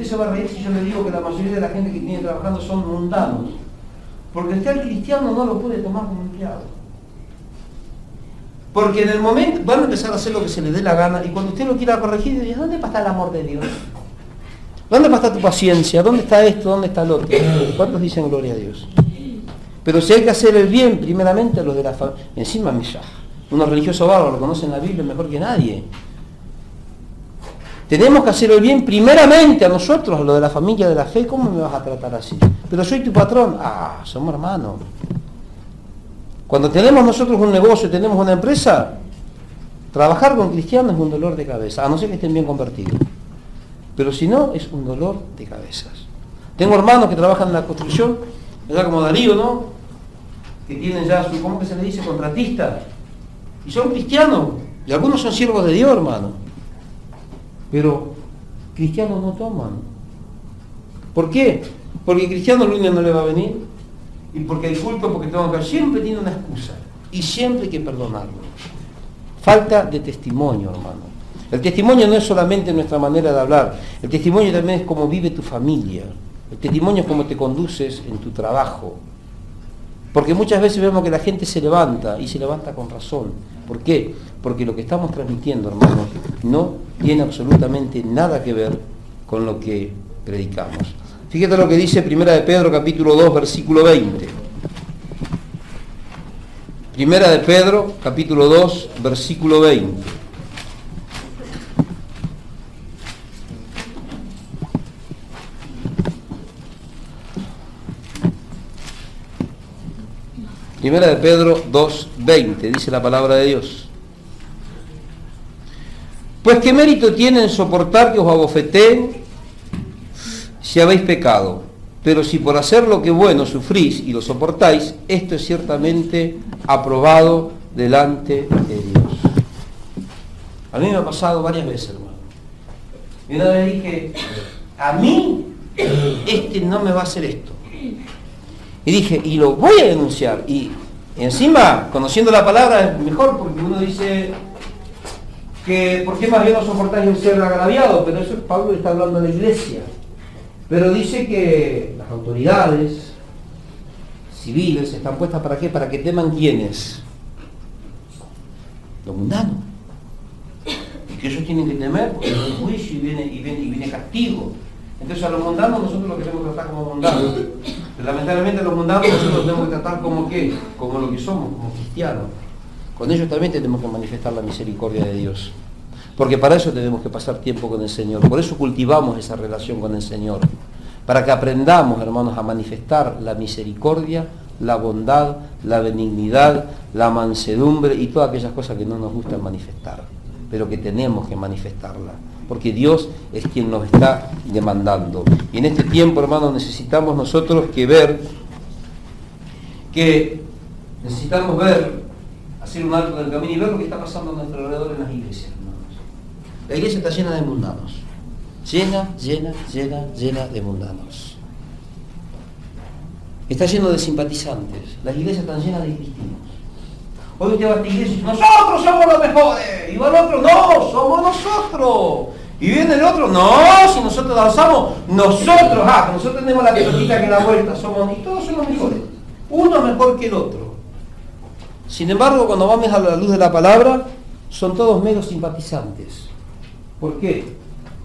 se va a reír si yo le digo que la mayoría de la gente que viene trabajando son mundanos. Porque usted al cristiano no lo puede tomar como empleado. Porque en el momento van a empezar a hacer lo que se les dé la gana, y cuando usted lo quiera corregir, dice, ¿dónde está el amor de Dios? ¿Dónde está tu paciencia? ¿Dónde está esto? ¿Dónde está el otro? ¿Cuántos dicen gloria a Dios? Pero si hay que hacer el bien, primeramente a los de la familia. Encima unos religiosos bárbaros conocen la Biblia mejor que nadie. Tenemos que hacer el bien primeramente a nosotros, a los de la familia de la fe. ¿Cómo me vas a tratar así? Pero soy tu patrón. Somos hermanos. Cuando tenemos nosotros un negocio, tenemos una empresa, trabajar con cristianos es un dolor de cabeza, a no ser que estén bien convertidos. Pero si no, es un dolor de cabezas. Tengo hermanos que trabajan en la construcción, ya como Darío, ¿no? Que tienen ya su, ¿cómo que se le dice? Contratista. Y son cristianos. Y algunos son siervos de Dios, hermano. Pero cristianos no toman. ¿Por qué? Porque el cristiano el lunes no le va a venir, y porque el culto, porque tengo que... Siempre tiene una excusa, y siempre hay que perdonarlo. Falta de testimonio, hermano. El testimonio no es solamente nuestra manera de hablar, el testimonio también es cómo vive tu familia, el testimonio es cómo te conduces en tu trabajo. Porque muchas veces vemos que la gente se levanta, y se levanta con razón. ¿Por qué? Porque lo que estamos transmitiendo, hermanos, no tiene absolutamente nada que ver con lo que predicamos. Fíjate lo que dice 1 de Pedro capítulo 2, versículo 20. 1 de Pedro capítulo 2, versículo 20. Primera de Pedro 2:20, dice la palabra de Dios. Pues qué mérito tiene en soportar que os abofeteen si habéis pecado, pero si por hacer lo que bueno sufrís y lo soportáis, esto es ciertamente aprobado delante de Dios. A mí me ha pasado varias veces, hermano. Y una vez dije, a mí no me va a hacer esto. Y dije, y lo voy a denunciar. Y encima, conociendo la palabra, es mejor, porque uno dice que ¿por qué más bien no soportáis el ser agraviado? Pero eso Pablo está hablando de la iglesia. Pero dice que las autoridades civiles están puestas ¿para qué? Para que teman ¿quiénes? Los mundanos. Y que ellos tienen que temer porque viene juicio y viene castigo. Entonces a los mundanos nosotros lo queremos tratar como mundanos. Pero lamentablemente a los mundanos nosotros los tenemos que tratar como ¿qué? Como lo que somos, como cristianos. Con ellos también tenemos que manifestar la misericordia de Dios. Porque para eso tenemos que pasar tiempo con el Señor. Por eso cultivamos esa relación con el Señor. Para que aprendamos, hermanos, a manifestar la misericordia, la bondad, la benignidad, la mansedumbre y todas aquellas cosas que no nos gustan manifestar. Pero que tenemos que manifestarla. Porque Dios es quien nos está demandando. Y en este tiempo, hermanos, necesitamos nosotros hacer un alto del camino y ver lo que está pasando a nuestro alrededor en las iglesias, hermanos. La iglesia está llena de mundanos. Llena de mundanos. Está lleno de simpatizantes. Las iglesias están llenas de cristianos. Hoy usted va a esta iglesia y dice, nosotros somos los mejores. Y va el otro, no, somos nosotros. Y viene el otro, no, si nosotros danzamos, nosotros, que nosotros tenemos la pelotita que da vuelta, y todos son los mejores. Uno mejor que el otro. Sin embargo, cuando vamos a la luz de la palabra, son todos meros simpatizantes. ¿Por qué?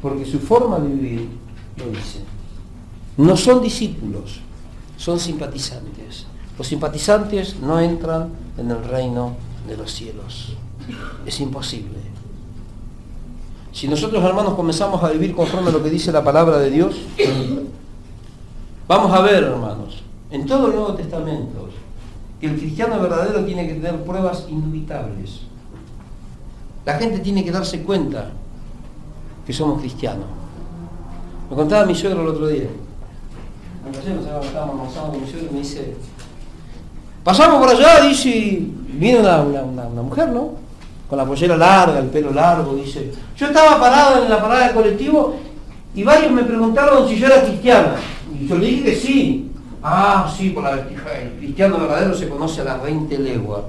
Porque su forma de vivir lo dice. No son discípulos, son simpatizantes. Los simpatizantes no entran en el reino de los cielos. Es imposible. Si nosotros, hermanos, comenzamos a vivir conforme a lo que dice la palabra de Dios, vamos a ver, hermanos, en todo el Nuevo Testamento, que el cristiano verdadero tiene que tener pruebas indubitables. La gente tiene que darse cuenta que somos cristianos. Me contaba mi suegro el otro día. Estábamos almorzando con mi suegro y me dice, pasamos por allá, dice, y viene una mujer, ¿no? Con la pollera larga, el pelo largo, dice, yo estaba parado en la parada del colectivo y varios me preguntaron si yo era cristiana. Y yo le dije que sí. Sí, por la vertija. El cristiano verdadero se conoce a las 20 leguas.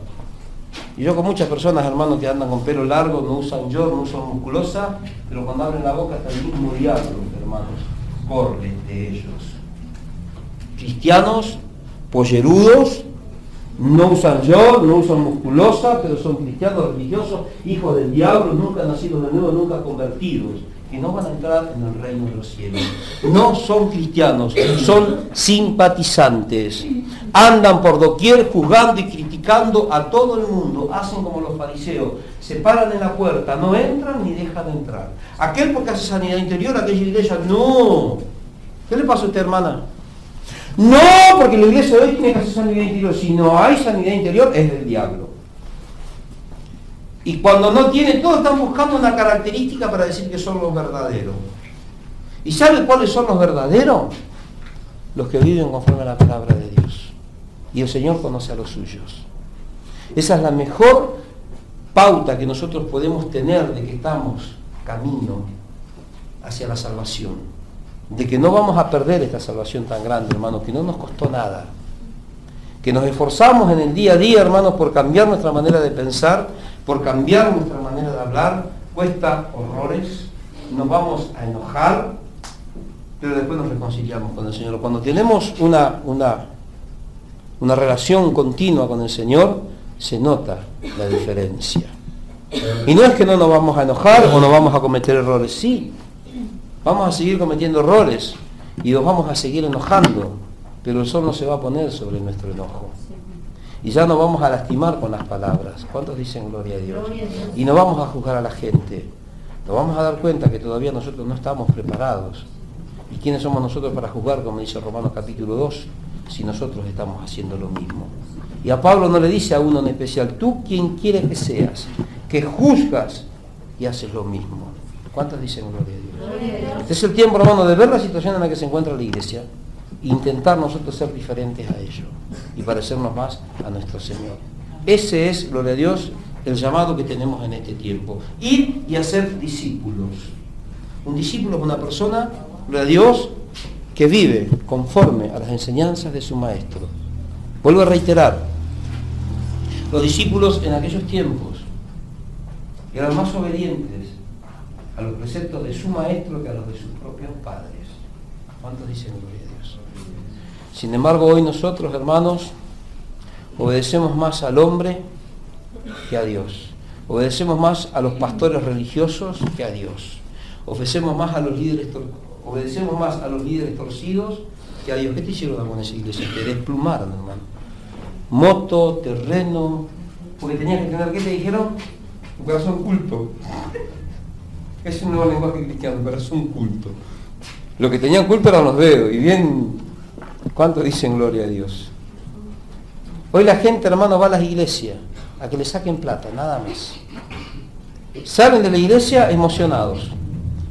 Y yo con muchas personas, hermanos, que andan con pelo largo, no usan short, no usan musculosa, pero cuando abren la boca está el mismo diablo, hermanos, corre de ellos. Cristianos, pollerudos, no usan short, no usan musculosa, pero son cristianos religiosos, hijos del diablo, nunca nacidos de nuevo, nunca convertidos, que no van a entrar en el reino de los cielos. No son cristianos, son simpatizantes. Andan por doquier juzgando y criticando a todo el mundo. Hacen como los fariseos, se paran en la puerta, no entran ni dejan de entrar. Aquel porque hace sanidad interior, aquella iglesia, no. ¿Qué le pasa a usted, hermana? No, porque la iglesia de hoy tiene que hacer sanidad interior. Si no hay sanidad interior, es del diablo. Y cuando no tiene, todos están buscando una característica para decir que son los verdaderos. ¿Y sabe cuáles son los verdaderos? Los que viven conforme a la palabra de Dios. Y el Señor conoce a los suyos. Esa es la mejor pauta que nosotros podemos tener de que estamos camino hacia la salvación, de que no vamos a perder esta salvación tan grande, hermanos, que no nos costó nada, que nos esforzamos en el día a día, hermanos, por cambiar nuestra manera de pensar, por cambiar nuestra manera de hablar, cuesta horrores, nos vamos a enojar, pero después nos reconciliamos con el Señor. Cuando tenemos una relación continua con el Señor, se nota la diferencia. Y no es que no nos vamos a enojar o no vamos a cometer errores, sí, vamos a seguir cometiendo errores y nos vamos a seguir enojando, pero el sol no se va a poner sobre nuestro enojo. Y ya no vamos a lastimar con las palabras. ¿Cuántos dicen gloria a Dios? Y no vamos a juzgar a la gente. Nos vamos a dar cuenta que todavía nosotros no estamos preparados. ¿Y quiénes somos nosotros para juzgar, como dice Romanos capítulo 2, si nosotros estamos haciendo lo mismo? Y a Pablo no le dice a uno en especial, tú quien quiere que seas, que juzgas y haces lo mismo. ¿Cuántos dicen gloria a Dios? Este es el tiempo, hermano, de ver la situación en la que se encuentra la iglesia e intentar nosotros ser diferentes a ello y parecernos más a nuestro Señor. Ese es, gloria a Dios, el llamado que tenemos en este tiempo. Ir y hacer discípulos. Un discípulo es una persona, gloria a Dios, que vive conforme a las enseñanzas de su maestro. Vuelvo a reiterar, los discípulos en aquellos tiempos eran más obedientes a los preceptos de su maestro que a los de sus propios padres. ¿Cuántos dicen gloria a Dios? Sin embargo, hoy nosotros, hermanos, obedecemos más al hombre que a Dios. Obedecemos más a los pastores religiosos que a Dios. Obedecemos más a los líderes torcidos que a Dios. ¿Qué te hicieron con esa iglesia? Te desplumaron, hermano. Moto, terreno, porque tenías que tener, ¿qué te dijeron? Un corazón culto. Es un nuevo lenguaje cristiano, un corazón culto. Lo que tenían culto eran los dedos, y bien, ¿cuántos dicen gloria a Dios? Hoy la gente, hermano, va a las iglesias a que le saquen plata, nada más. Salen de la iglesia emocionados,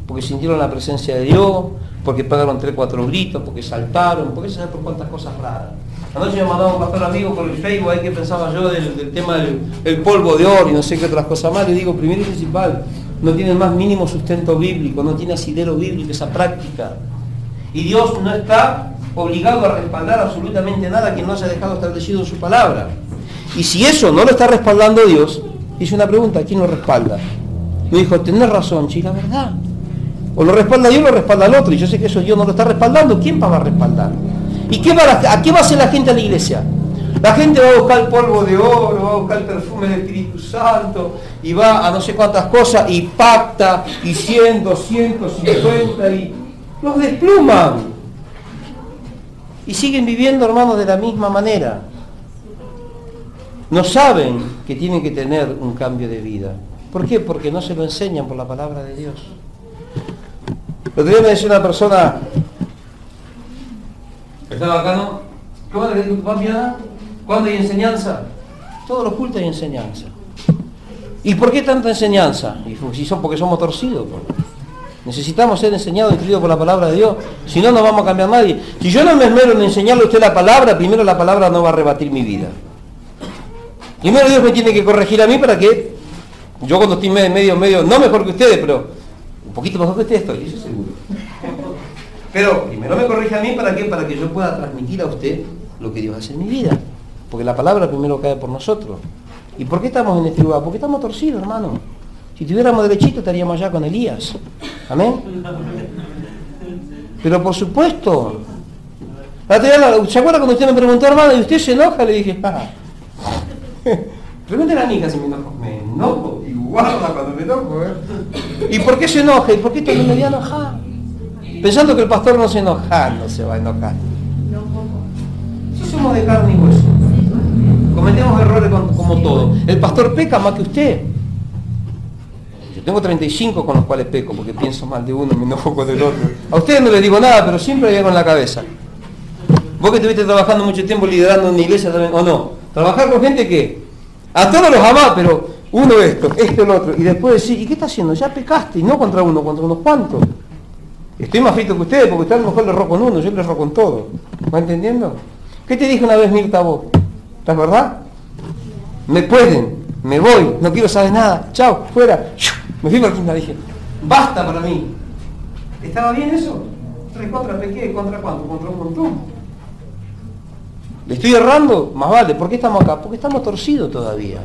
porque sintieron la presencia de Dios, porque pagaron 3, 4 gritos, porque saltaron, porque se sabe por cuántas cosas raras. Anoche me mandaba un pastor amigo por el Facebook, ahí que pensaba yo del tema del polvo de oro y no sé qué otras cosas más. Le digo, primero y principal, no tiene el más mínimo sustento bíblico, no tiene asidero bíblico esa práctica. Y Dios no está obligado a respaldar absolutamente nada que no haya dejado establecido en su palabra. Y si eso no lo está respaldando Dios, hice una pregunta, ¿quién lo respalda? Me dijo, tenés razón, la verdad. O lo respalda Dios o lo respalda el otro. Y yo sé que eso Dios no lo está respaldando, ¿quién va a respaldar? ¿Y a qué va a hacer la gente a la iglesia? La gente va a buscar el polvo de oro, va a buscar el perfume del Espíritu Santo, y va a no sé cuántas cosas, y pacta, y 100, 250, y los despluman. Y siguen viviendo, hermanos, de la misma manera. No saben que tienen que tener un cambio de vida. ¿Por qué? Porque no se lo enseñan por la palabra de Dios. El otro día me decía una persona, estaba acá, ¿no? ¿Cómo le dijo tu papi, Ana? ¿Cuándo hay enseñanza? Todos los cultos hay enseñanza. ¿Y por qué tanta enseñanza? Y si son porque somos torcidos. Necesitamos ser enseñados y instruidos por la palabra de Dios. Si no, no vamos a cambiar a nadie. Si yo no me esmero en enseñarle a usted la palabra, primero la palabra no va a rebatir mi vida. Primero Dios me tiene que corregir a mí para que yo cuando estoy medio, no mejor que ustedes, pero un poquito mejor que ustedes estoy, eso seguro. Pero primero me corrige a mí, ¿para qué? Para que yo pueda transmitir a usted lo que Dios hace en mi vida. Porque la palabra primero cae por nosotros. ¿Y por qué estamos en este lugar? Porque estamos torcidos, hermano. Si tuviéramos derechito estaríamos allá con Elías. Amén. Pero por supuesto. ¿Se acuerda cuando usted me preguntó, hermano, y usted se enoja? Le dije, pregúntale a mi hija si me enojo. Me enojo y guarda cuando me enojo, ¿Y por qué se enoja? ¿Y por qué también me voy a enojar? Pensando que el pastor no se enoja, no se va a enojar. Si somos de carne y hueso, cometemos errores como todo. El pastor peca más que usted. Yo tengo 35 con los cuales peco, porque pienso mal de uno y me enojo con el otro. A ustedes no les digo nada, pero siempre hay algo en la cabeza. Vos que estuviste trabajando mucho tiempo liderando en una iglesia también, ¿o no? Trabajar con gente que a todos los amás, pero uno esto, el otro, y después decir, ¿y qué está haciendo? Ya pecaste, y no contra uno, contra unos cuantos. Estoy más frito que ustedes, porque usted a lo mejor le erró con uno, yo le erró con todo. ¿Va entendiendo? ¿Qué te dije una vez, Mirta, vos? ¿Estás verdad? Me pueden, me voy, no quiero saber nada, chao, fuera. Me fui por aquí, dije, basta para mí. ¿Estaba bien eso? Contra pequé, ¿contra cuánto? Contra un montón. ¿Le estoy errando? Más vale. ¿Por qué estamos acá? Porque estamos torcidos todavía.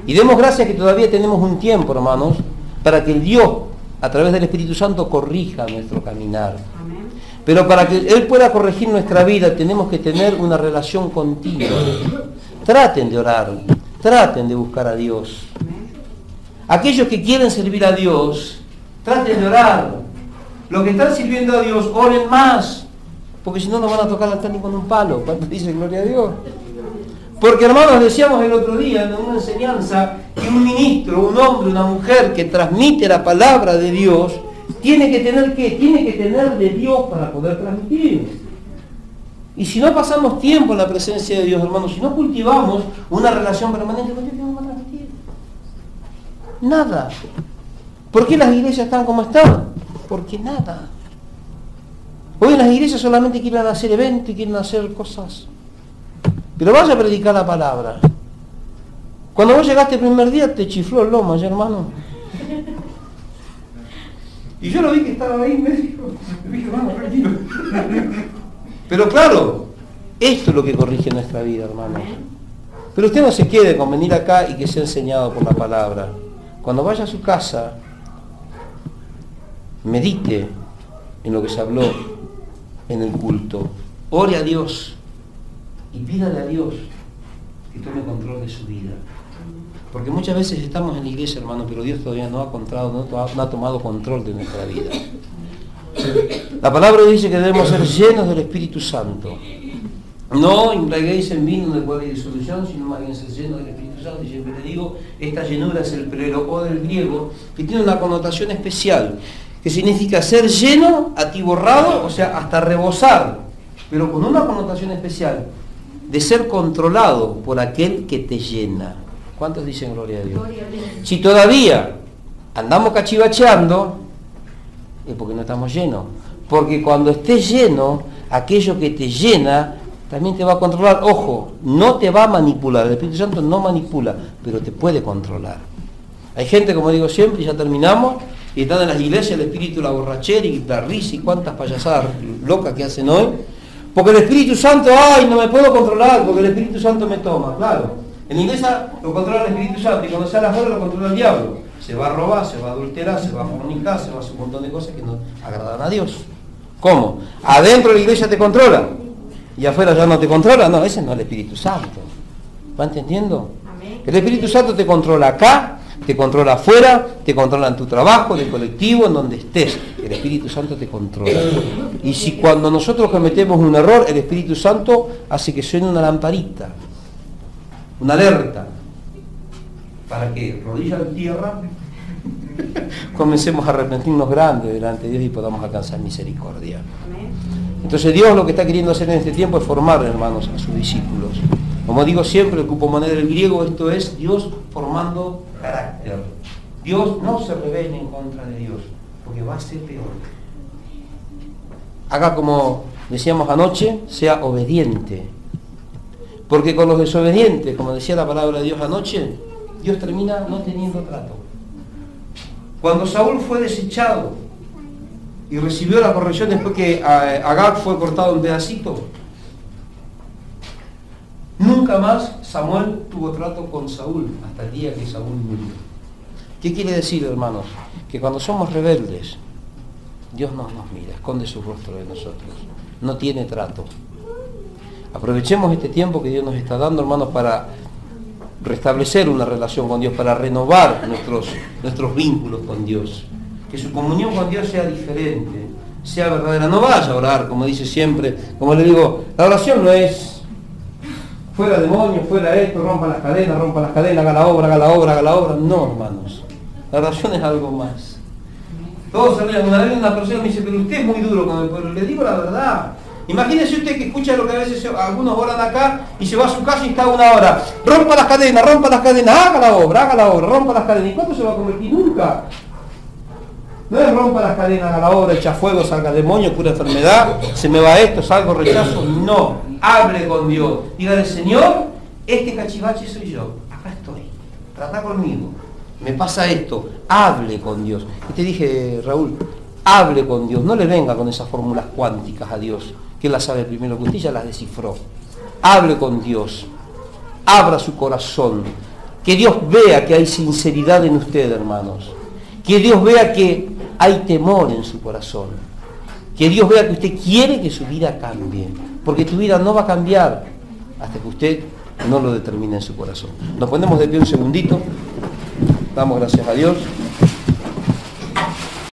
Y demos gracias que todavía tenemos un tiempo, hermanos, para que el Dios, a través del Espíritu Santo, corrija nuestro caminar. Pero para que Él pueda corregir nuestra vida, tenemos que tener una relación continua. Traten de orar, traten de buscar a Dios. Aquellos que quieren servir a Dios, traten de orar. Los que están sirviendo a Dios, oren más. Porque si no, no van a tocar el altar ni con un palo. ¿Cuánto dice gloria a Dios? Porque, hermanos, decíamos el otro día en una enseñanza que un ministro, un hombre, una mujer que transmite la palabra de Dios, tiene que tener ¿qué? Tiene que tener de Dios para poder transmitir. Y si no pasamos tiempo en la presencia de Dios, hermanos, si no cultivamos una relación permanente con Dios, ¿qué vamos a transmitir? Nada. ¿Por qué las iglesias están como están? Porque nada. Hoy en las iglesias solamente quieren hacer eventos y quieren hacer cosas. Pero vaya a predicar la palabra. Cuando vos llegaste el primer día te chifló el lomo, ¿ya, hermano? Y yo lo vi que estaba ahí y me dijo, hermano, tranquilo. Pero claro, esto es lo que corrige nuestra vida, hermano. Pero usted no se quede con venir acá y que sea enseñado por la palabra. Cuando vaya a su casa, medite en lo que se habló en el culto. Ore a Dios y pídale a Dios que tome control de su vida. Porque muchas veces estamos en la iglesia, hermano, pero Dios todavía no ha tomado control de nuestra vida. La palabra dice que debemos ser llenos del Espíritu Santo. No embriaguéis en vino en el cual hay disolución, sino más bien ser llenos del Espíritu Santo. Y siempre le digo, esta llenura es el prelocó del griego, que tiene una connotación especial, que significa ser lleno, atiborrado, o sea, hasta rebosar, pero con una connotación especial, de ser controlado por aquel que te llena. ¿Cuántos dicen gloria a Dios? Si todavía andamos cachivacheando, es porque no estamos llenos. Porque cuando estés lleno, aquello que te llena también te va a controlar. Ojo, no te va a manipular. El Espíritu Santo no manipula, pero te puede controlar. Hay gente, como digo siempre, y ya terminamos, y están en las iglesias el espíritu, la borrachera y la risa y cuántas payasadas locas que hacen hoy. Porque el Espíritu Santo, ay, no me puedo controlar, porque el Espíritu Santo me toma. Claro, en la iglesia lo controla el Espíritu Santo y cuando sale afuera lo controla el diablo. Se va a robar, se va a adulterar, se va a fornicar, se va a hacer un montón de cosas que no agradan a Dios. ¿Cómo? Adentro de la iglesia te controla y afuera ya no te controla. No, ese no es el Espíritu Santo. ¿Va entendiendo? Amén. El Espíritu Santo te controla acá, te controla afuera, te controla en tu trabajo, en el colectivo, en donde estés. El Espíritu Santo te controla. Y si cuando nosotros cometemos un error, el Espíritu Santo hace que suene una lamparita, una alerta, para que, rodillas en tierra, comencemos a arrepentirnos grandes delante de Dios y podamos alcanzar misericordia. Entonces Dios lo que está queriendo hacer en este tiempo es formar, hermanos, a sus discípulos. Como digo siempre, el cupomonero del griego, esto es Dios formando carácter. Dios no se rebele en contra de Dios, porque va a ser peor. Haga como decíamos anoche, sea obediente. Porque con los desobedientes, como decía la palabra de Dios anoche, Dios termina no teniendo trato. Cuando Saúl fue desechado y recibió la corrección después que Agag fue cortado en pedacitos, nunca más Samuel tuvo trato con Saúl hasta el día que Saúl murió. ¿Qué quiere decir, hermanos? Que cuando somos rebeldes, Dios no nos mira, esconde su rostro de nosotros, no tiene trato. Aprovechemos este tiempo que Dios nos está dando, hermanos, para restablecer una relación con Dios, para renovar nuestros vínculos con Dios. Que su comunión con Dios sea diferente, sea verdadera. No vaya a orar, como dice siempre, como le digo, la oración no es fuera demonios, fuera esto, rompa las cadenas, haga la obra, haga la obra, haga la obra. No, hermanos, la oración es algo más. Todos se ríen. Una vez una persona me dice, pero usted es muy duro con el pueblo. Le digo la verdad. Imagínese usted que escucha lo que a veces algunos oran acá y se va a su casa y está una hora. Rompa las cadenas, haga la obra, rompa las cadenas. ¿Y cuándo se va a convertir? Nunca. No es rompa las cadenas, haga la obra, echa fuego, salga demonio, cura enfermedad, se me va esto, salgo, rechazo. No, hable con Dios. Dígale, Señor, este cachivache soy yo. Acá estoy. Trata conmigo. Me pasa esto. Hable con Dios. Y te dije, Raúl, Hable con Dios, no le venga con esas fórmulas cuánticas a Dios, que Él las sabe primero que usted, ya las descifró. Hable con Dios, abra su corazón, que Dios vea que hay sinceridad en usted, hermanos, que Dios vea que hay temor en su corazón, que Dios vea que usted quiere que su vida cambie, porque tu vida no va a cambiar hasta que usted no lo determine en su corazón. Nos ponemos de pie un segundito, damos gracias a Dios.